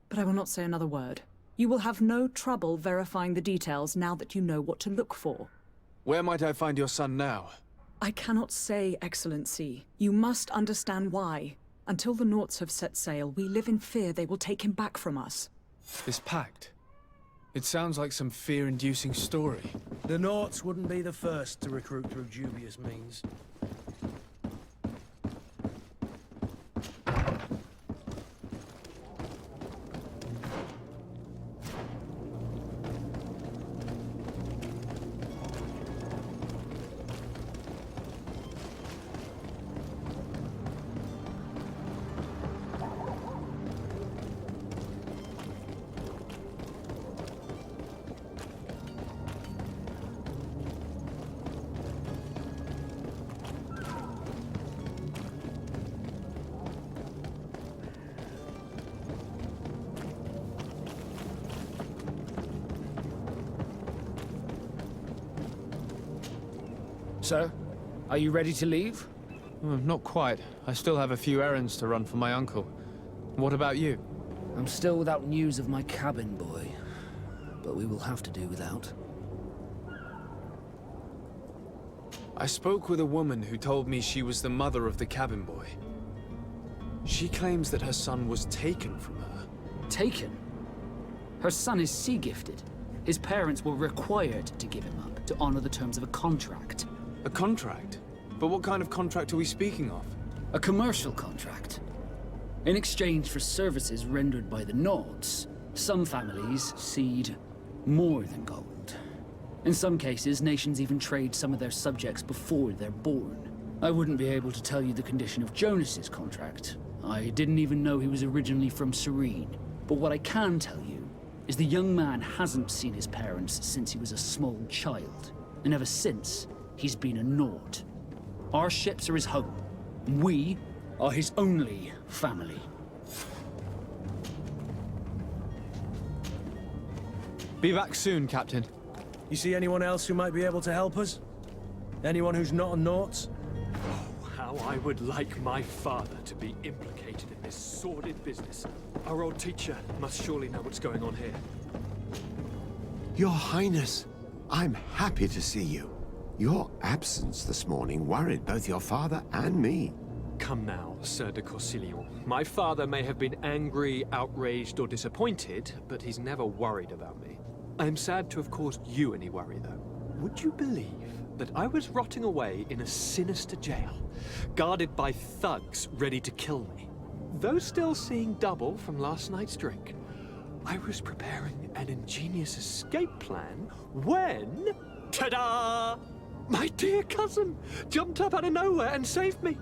But I will not say another word. You will have no trouble verifying the details now that you know what to look for. Where might I find your son now? I cannot say, Excellency. You must understand why. Until the Nauts have set sail, we live in fear they will take him back from us. This pact? It sounds like some fear-inducing story. The Nauts wouldn't be the first to recruit through dubious means. Sir, are you ready to leave? Not quite. I still have a few errands to run for my uncle. What about you? I'm still without news of my cabin boy, but we will have to do without. I spoke with a woman who told me she was the mother of the cabin boy. She claims that her son was taken from her. Taken? Her son is sea-gifted. His parents were required to give him up to honor the terms of a contract. A contract? But what kind of contract are we speaking of? A commercial contract. In exchange for services rendered by the Nauts, some families cede more than gold. In some cases, nations even trade some of their subjects before they're born. I wouldn't be able to tell you the condition of Jonas's contract. I didn't even know he was originally from Serene. But what I can tell you is the young man hasn't seen his parents since he was a small child. And ever since, he's been a Naut. Our ships are his home. We are his only family. Be back soon, Captain. You see anyone else who might be able to help us? Anyone who's not a Naut? Oh, how I would like my father to be implicated in this sordid business. Our old teacher must surely know what's going on here. Your Highness, I'm happy to see you. Your absence this morning worried both your father and me. Come now, Sir de Corsillon. My father may have been angry, outraged, or disappointed, but he's never worried about me. I am sad to have caused you any worry, though. Would you believe that I was rotting away in a sinister jail, guarded by thugs ready to kill me? Though still seeing double from last night's drink, I was preparing an ingenious escape plan when... ta-da! My dear cousin jumped up out of nowhere and saved me.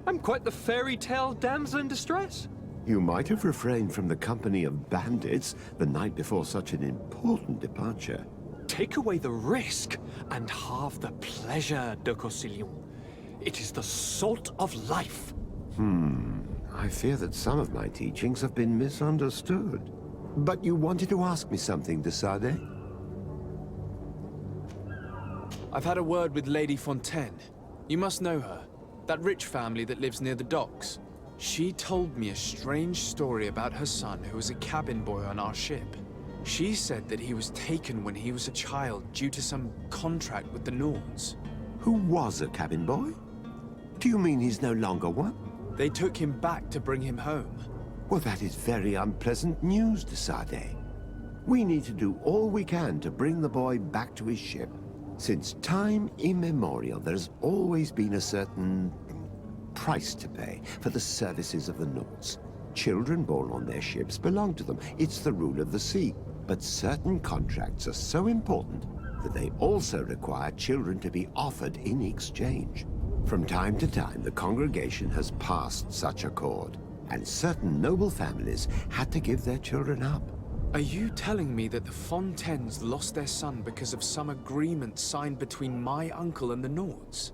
I'm quite the fairy tale damsel in distress. You might have refrained from the company of bandits the night before such an important departure. Take away the risk and halve the pleasure, de Corsillon. It is the salt of life. I fear that some of my teachings have been misunderstood. But you wanted to ask me something, de Sade? I've had a word with Lady Fontaine. You must know her. That rich family that lives near the docks. She told me a strange story about her son who was a cabin boy on our ship. She said that he was taken when he was a child due to some contract with the Nords. Who was a cabin boy? Do you mean he's no longer one? They took him back to bring him home. Well, that is very unpleasant news, de Sade. We need to do all we can to bring the boy back to his ship. Since time immemorial, there's always been a certain price to pay for the services of the Nords. Children born on their ships belong to them. It's the rule of the sea. But certain contracts are so important that they also require children to be offered in exchange. From time to time, the congregation has passed such accord, and certain noble families had to give their children up. Are you telling me that the Fontaines lost their son because of some agreement signed between my uncle and the Nords?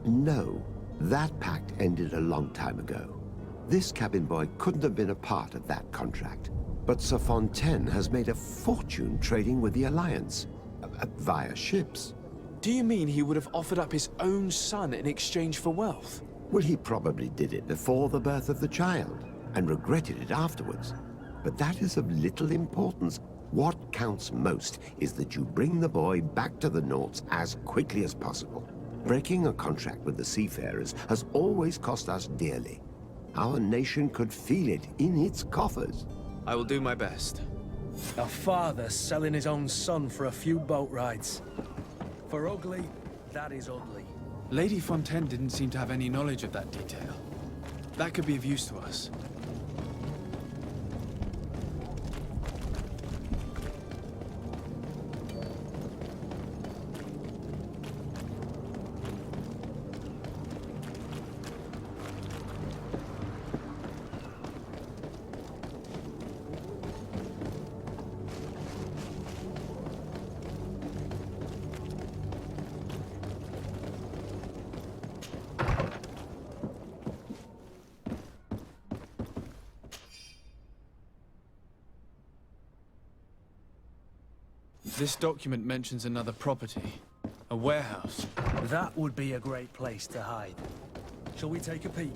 No. That pact ended a long time ago. This cabin boy couldn't have been a part of that contract. But Sir Fontaine has made a fortune trading with the Alliance, via ships. Do you mean he would have offered up his own son in exchange for wealth? Well, he probably did it before the birth of the child, and regretted it afterwards. But that is of little importance. What counts most is that you bring the boy back to the Nords as quickly as possible. Breaking a contract with the seafarers has always cost us dearly. Our nation could feel it in its coffers. I will do my best. A father selling his own son for a few boat rides. For ugly, that is ugly. Lady Fontaine didn't seem to have any knowledge of that detail. That could be of use to us. This document mentions another property. A warehouse. That would be a great place to hide. Shall we take a peek?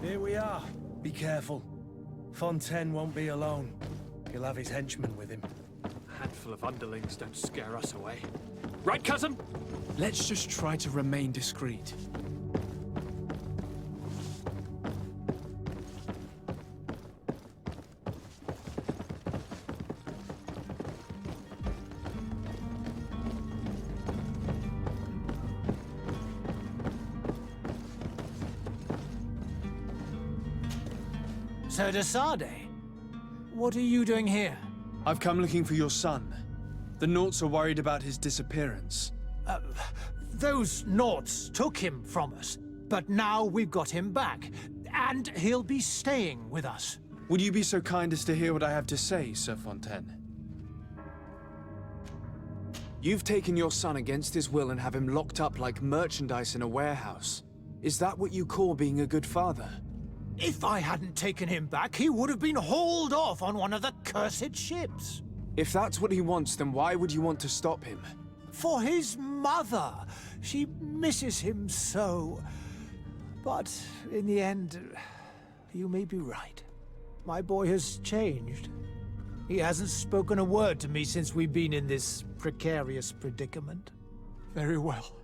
Here we are. Be careful. Fontaine won't be alone. He'll have his henchmen with him. A handful of underlings don't scare us away. Right, cousin? Let's just try to remain discreet. Sir de Sade, what are you doing here? I've come looking for your son. The Nords are worried about his disappearance. Those Nords took him from us, but now we've got him back, and he'll be staying with us. Would you be so kind as to hear what I have to say, Sir Fontaine? You've taken your son against his will and have him locked up like merchandise in a warehouse. Is that what you call being a good father? If I hadn't taken him back, he would have been hauled off on one of the cursed ships. If that's what he wants, then why would you want to stop him? For his mother. She misses him so. But in the end, you may be right. My boy has changed. He hasn't spoken a word to me since we've been in this precarious predicament. Very well.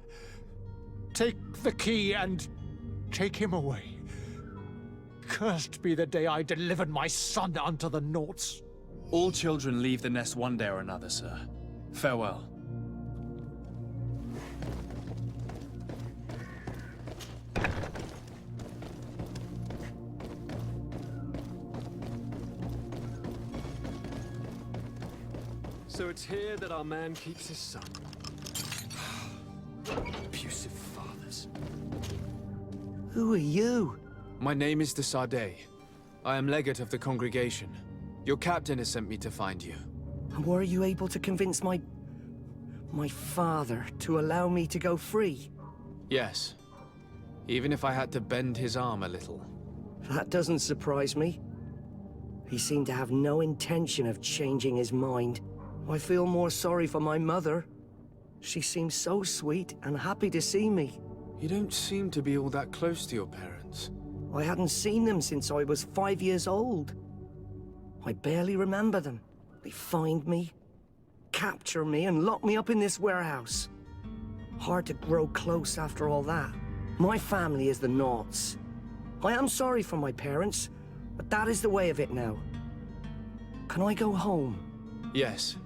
Take the key and take him away. Cursed be the day I delivered my son unto the Nords. All children leave the nest one day or another, sir. Farewell. So it's here that our man keeps his son. Abusive fathers. Who are you? My name is de Sardet. I am legate of the congregation. Your captain has sent me to find you. And were you able to convince my father to allow me to go free? Yes. Even if I had to bend his arm a little. That doesn't surprise me. He seemed to have no intention of changing his mind. I feel more sorry for my mother. She seems so sweet and happy to see me. You don't seem to be all that close to your parents. I hadn't seen them since I was 5 years old. I barely remember them. They find me, capture me, and lock me up in this warehouse. Hard to grow close after all that. My family is the Naughts. I am sorry for my parents, but that is the way of it now. Can I go home? Yes.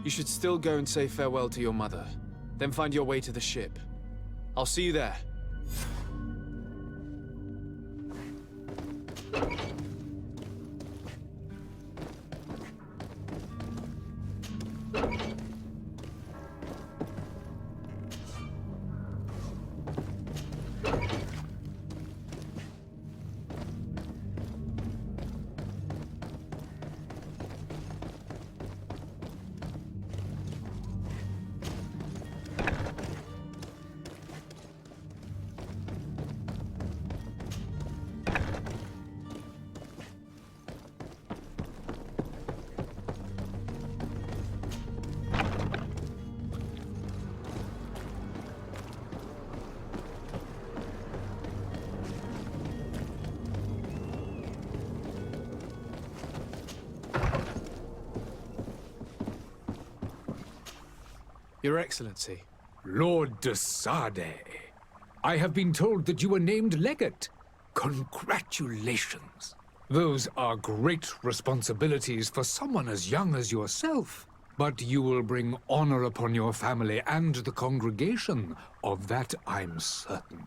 You should still go and say farewell to your mother. Then find your way to the ship. I'll see you there. Your Excellency. Lord de Sardet, I have been told that you were named legate. Congratulations. Those are great responsibilities for someone as young as yourself. But you will bring honor upon your family and the congregation. Of that I'm certain.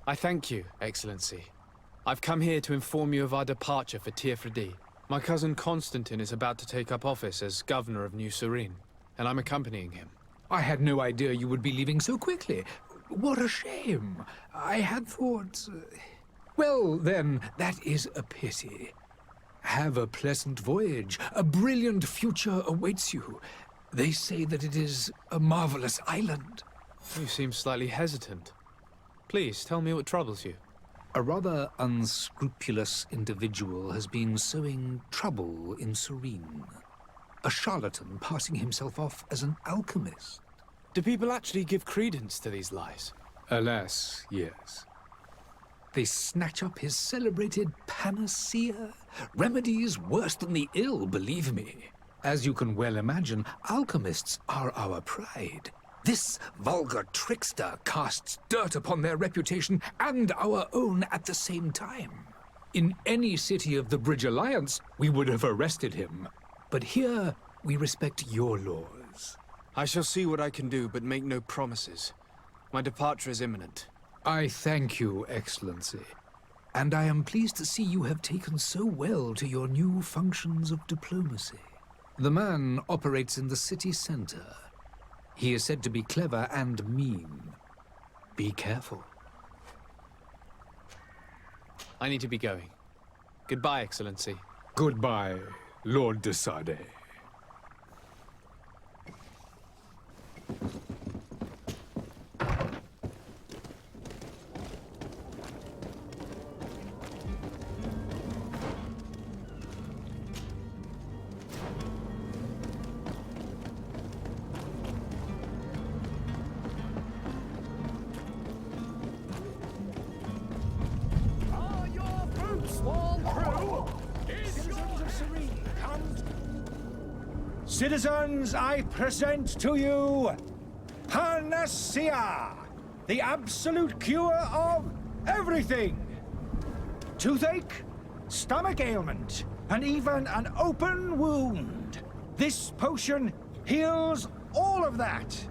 I thank you, Excellency. I've come here to inform you of our departure for Tirfredi. My cousin Constantine is about to take up office as governor of New Serene, and I'm accompanying him. I had no idea you would be leaving so quickly. What a shame. I had thought... Well, then, that is a pity. Have a pleasant voyage. A brilliant future awaits you. They say that it is a marvelous island. You seem slightly hesitant. Please, tell me what troubles you. A rather unscrupulous individual has been sowing trouble in Serene. A charlatan passing himself off as an alchemist. Do people actually give credence to these lies? Alas, yes. They snatch up his celebrated panacea. Remedies worse than the ill, believe me. As you can well imagine, alchemists are our pride. This vulgar trickster casts dirt upon their reputation and our own at the same time. In any city of the Bridge Alliance, we would have arrested him. But here, we respect your laws. I shall see what I can do, but make no promises. My departure is imminent. I thank you, Excellency. And I am pleased to see you have taken so well to your new functions of diplomacy. The man operates in the city center. He is said to be clever and mean. Be careful. I need to be going. Goodbye, Excellency. Goodbye, Lord de Sardet. Are your boots all through? Citizens of Serene, come. Citizens, I present to you Panacea, the absolute cure of everything. Toothache, stomach ailment, and even an open wound. This potion heals all of that.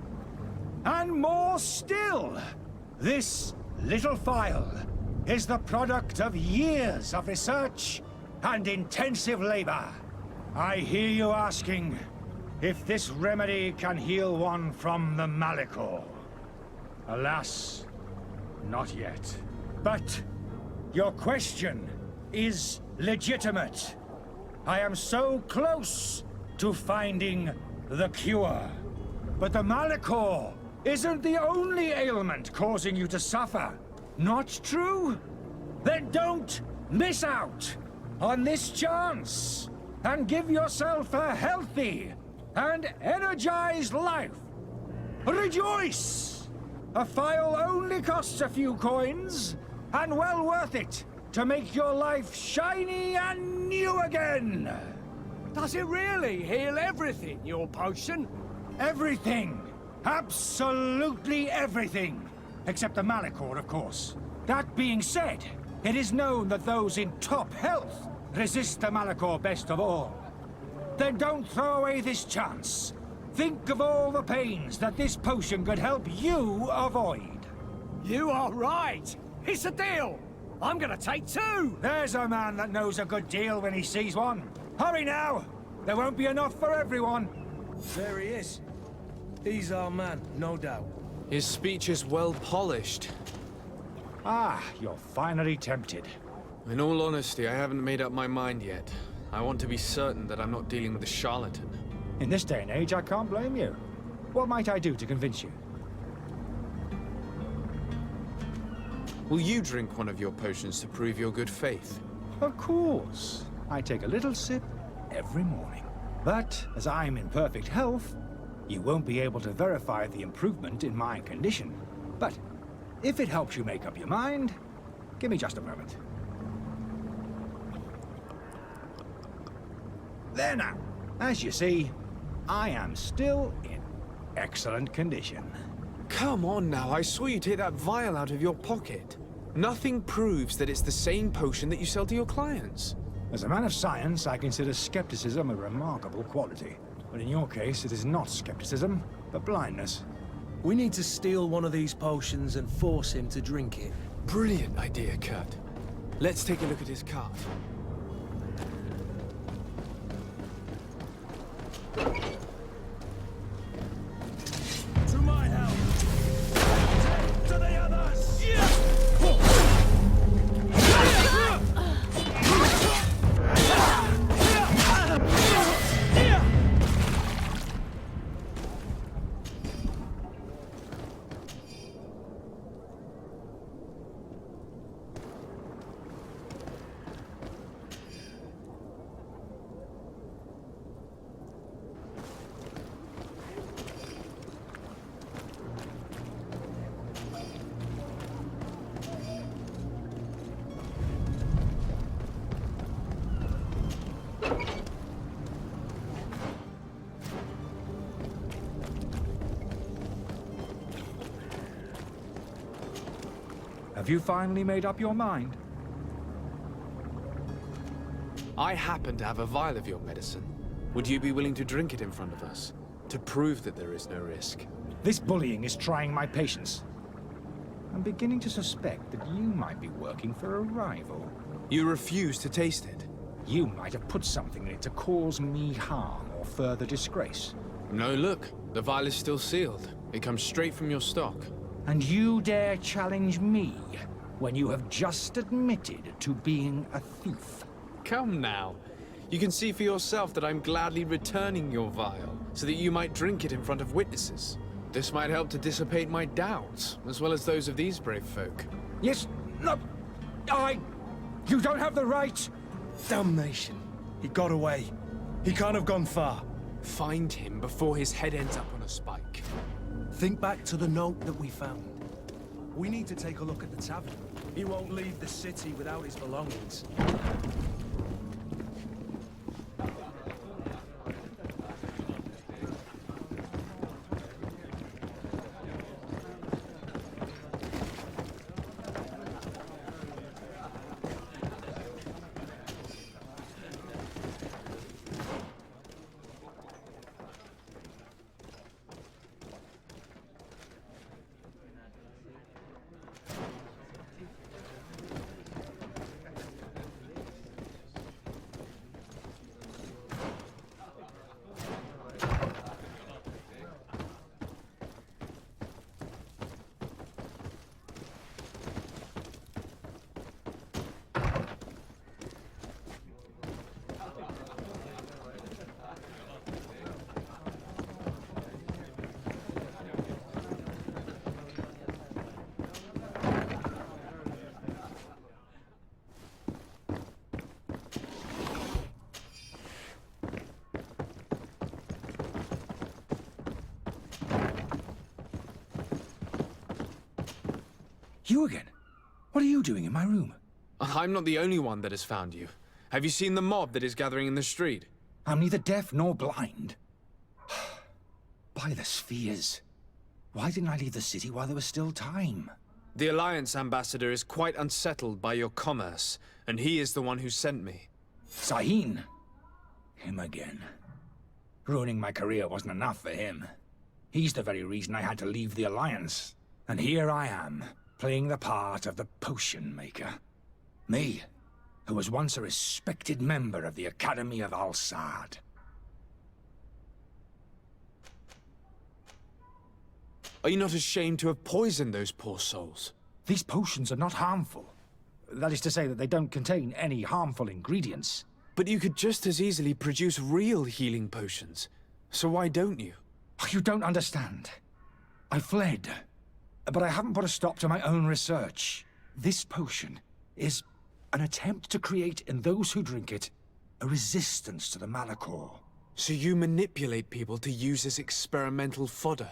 And more still, this little phial is the product of years of research and intensive labor. I hear you asking, if this remedy can heal one from the Malachor. Alas, not yet. But your question is legitimate. I am so close to finding the cure. But the Malachor isn't the only ailment causing you to suffer. Not true? Then don't miss out on this chance and give yourself a healthy and energized life. Rejoice! A phial only costs a few coins, and well worth it to make your life shiny and new again. Does it really heal everything, your potion? Everything. Absolutely everything. Except the Malachor, of course. That being said, it is known that those in top health resist the Malachor best of all. Then don't throw away this chance. Think of all the pains that this potion could help you avoid. You are right. It's a deal. I'm gonna take 2. There's a man that knows a good deal when he sees one. Hurry now. There won't be enough for everyone. There he is. He's our man, no doubt. His speech is well polished. Ah, you're finally tempted. In all honesty, I haven't made up my mind yet. I want to be certain that I'm not dealing with a charlatan. In this day and age, I can't blame you. What might I do to convince you? Will you drink one of your potions to prove your good faith? Of course. I take a little sip every morning. But as I'm in perfect health, you won't be able to verify the improvement in my condition. But if it helps you make up your mind, give me just a moment. There now. As you see, I am still in excellent condition. Come on now, I saw you take that vial out of your pocket. Nothing proves that it's the same potion that you sell to your clients. As a man of science, I consider skepticism a remarkable quality. But in your case, it is not skepticism, but blindness. We need to steal one of these potions and force him to drink it. Brilliant idea, Kurt. Let's take a look at his card. To my help! To the others! Have you finally made up your mind? I happen to have a vial of your medicine. Would you be willing to drink it in front of us? To prove that there is no risk? This bullying is trying my patience. I'm beginning to suspect that you might be working for a rival. You refuse to taste it? You might have put something in it to cause me harm or further disgrace. No, look. The vial is still sealed. It comes straight from your stock. And you dare challenge me when you have just admitted to being a thief? Come now. You can see for yourself that I'm gladly returning your vial, so that you might drink it in front of witnesses. This might help to dissipate my doubts, as well as those of these brave folk. Yes, no, you don't have the right. Damnation. He got away. He can't have gone far. Find him before his head ends up on a spike. Think back to the note that we found. We need to take a look at the tavern. He won't leave the city without his belongings. You again? What are you doing in my room? I'm not the only one that has found you. Have you seen the mob that is gathering in the street? I'm neither deaf nor blind. By the spheres. Why didn't I leave the city while there was still time? The Alliance ambassador is quite unsettled by your commerce, and he is the one who sent me. Sahin? Him again. Ruining my career wasn't enough for him. He's the very reason I had to leave the Alliance. And here I am, playing the part of the potion maker. Me, who was once a respected member of the Academy of Al-Sad. Are you not ashamed to have poisoned those poor souls? These potions are not harmful. That is to say that they don't contain any harmful ingredients. But you could just as easily produce real healing potions. So why don't you? You don't understand. I fled. But I haven't put a stop to my own research. This potion is an attempt to create in those who drink it a resistance to the Malachor. So you manipulate people to use as experimental fodder?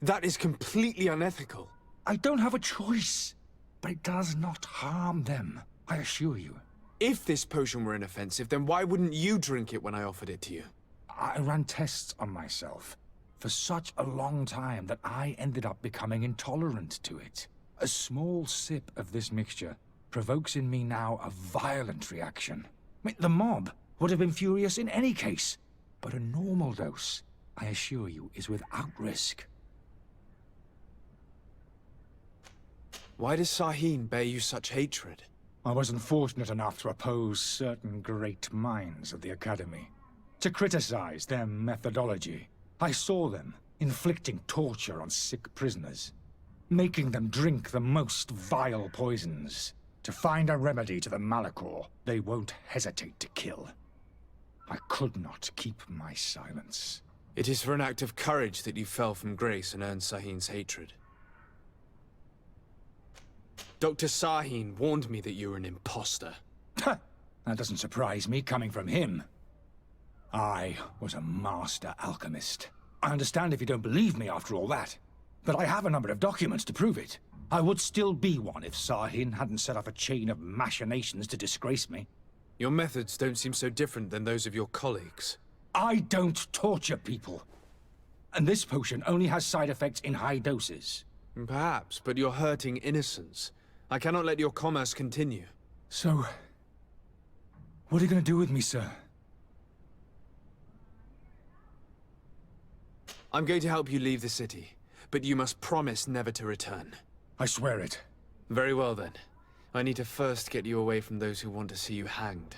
That is completely unethical. I don't have a choice, but it does not harm them, I assure you. If this potion were inoffensive, then why wouldn't you drink it when I offered it to you? I ran tests on myself for such a long time that I ended up becoming intolerant to it. A small sip of this mixture provokes in me now a violent reaction. I mean, the mob would have been furious in any case, but a normal dose, I assure you, is without risk. Why does Sahin bear you such hatred? I wasn't fortunate enough to oppose certain great minds of the Academy. To criticize their methodology. I saw them inflicting torture on sick prisoners. Making them drink the most vile poisons. To find a remedy to the Malachor, they won't hesitate to kill. I could not keep my silence. It is for an act of courage that you fell from grace and earned Sahin's hatred. Dr. Sahin warned me that you were an imposter. That doesn't surprise me, coming from him. I was a master alchemist. I understand if you don't believe me after all that, but I have a number of documents to prove it. I would still be one if Sahin hadn't set off a chain of machinations to disgrace me. Your methods don't seem so different than those of your colleagues. I don't torture people. And this potion only has side effects in high doses. Perhaps, but you're hurting innocents. I cannot let your commerce continue. So, what are you going to do with me, sir? I'm going to help you leave the city, but you must promise never to return. I swear it. Very well then. I need to first get you away from those who want to see you hanged.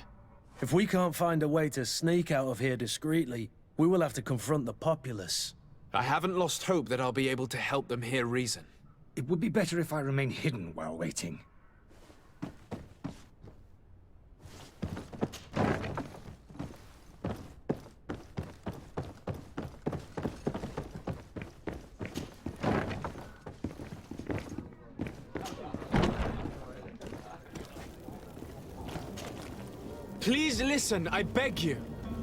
If we can't find a way to sneak out of here discreetly, we will have to confront the populace. I haven't lost hope that I'll be able to help them hear reason. It would be better if I remain hidden while waiting. Please listen, I beg you.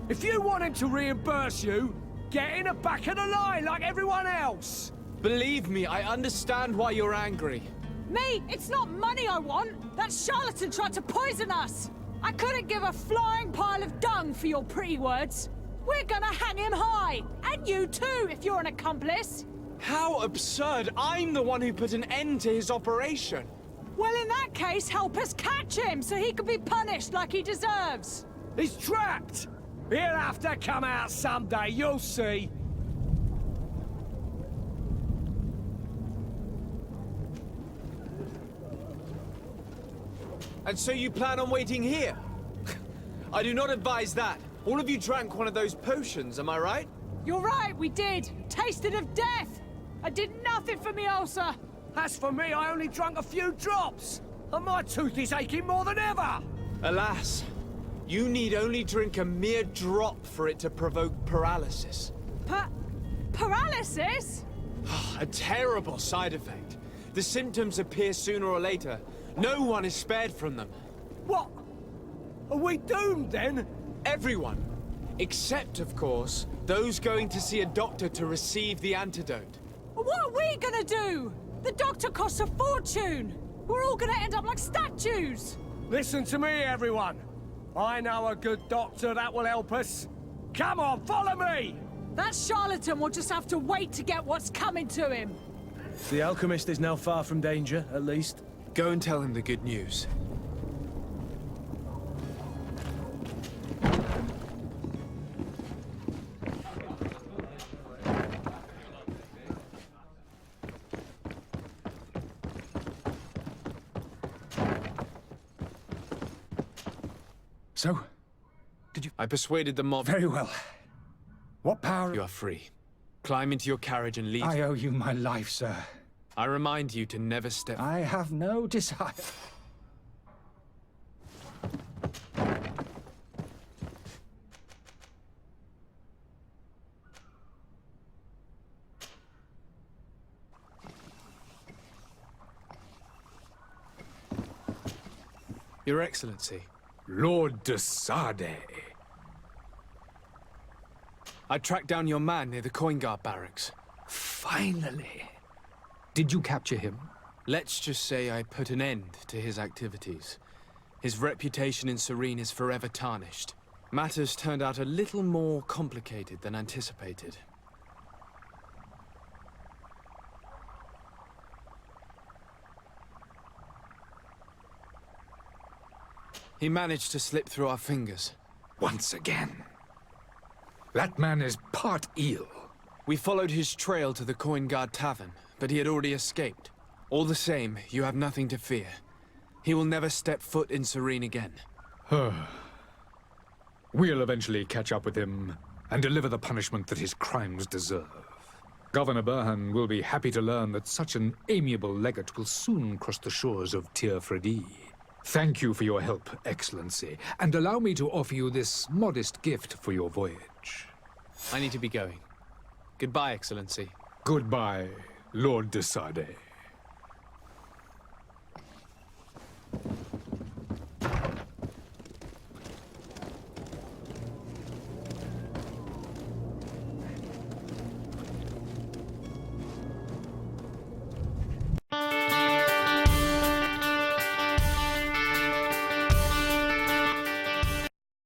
If you want him to reimburse you, get in the back of the line like everyone else. Believe me, I understand why you're angry. Me? It's not money I want. That charlatan tried to poison us. I couldn't give a flying pile of dung for your pretty words. We're gonna hang him high. And you too, if you're an accomplice. How absurd! I'm the one who put an end to his operation. Well, in that case, help us catch him so he can be punished like he deserves. He's trapped. He'll have to come out someday, you'll see. And so you plan on waiting here? I do not advise that. All of you drank one of those potions, am I right? You're right, we did. Tasted of death. I did nothing for me ulcer. As for me, I only drank a few drops. And my tooth is aching more than ever. Alas, you need only drink a mere drop for it to provoke paralysis. Paralysis? A terrible side effect. The symptoms appear sooner or later. No one is spared from them. What? Are we doomed then? Everyone. Except, of course, those going to see a doctor to receive the antidote. What are we gonna do? The doctor costs a fortune! We're all gonna end up like statues! Listen to me, everyone. I know a good doctor that will help us. Come on, follow me! That charlatan will just have to wait to get what's coming to him. The alchemist is now far from danger, at least. Go and tell him the good news. So, did you... I persuaded the mob. Very well. What power... You are free. Climb into your carriage and leave. I owe you my life, sir. I remind you to never step... I have no desire... Your Excellency. Lord de Sade. I tracked down your man near the coin guard barracks. Finally. Did you capture him? Let's just say I put an end to his activities. His reputation in Serene is forever tarnished. Matters turned out a little more complicated than anticipated. He managed to slip through our fingers. Once again. That man is part eel. We followed his trail to the Coin Guard Tavern, but he had already escaped. All the same, you have nothing to fear. He will never step foot in Serene again. We'll eventually catch up with him and deliver the punishment that his crimes deserve. Governor Burhan will be happy to learn that such an amiable legate will soon cross the shores of Tir Fredi. Thank you for your help, Excellency, and allow me to offer you this modest gift for your voyage. I need to be going. Goodbye, Excellency. Goodbye, Lord de Sade.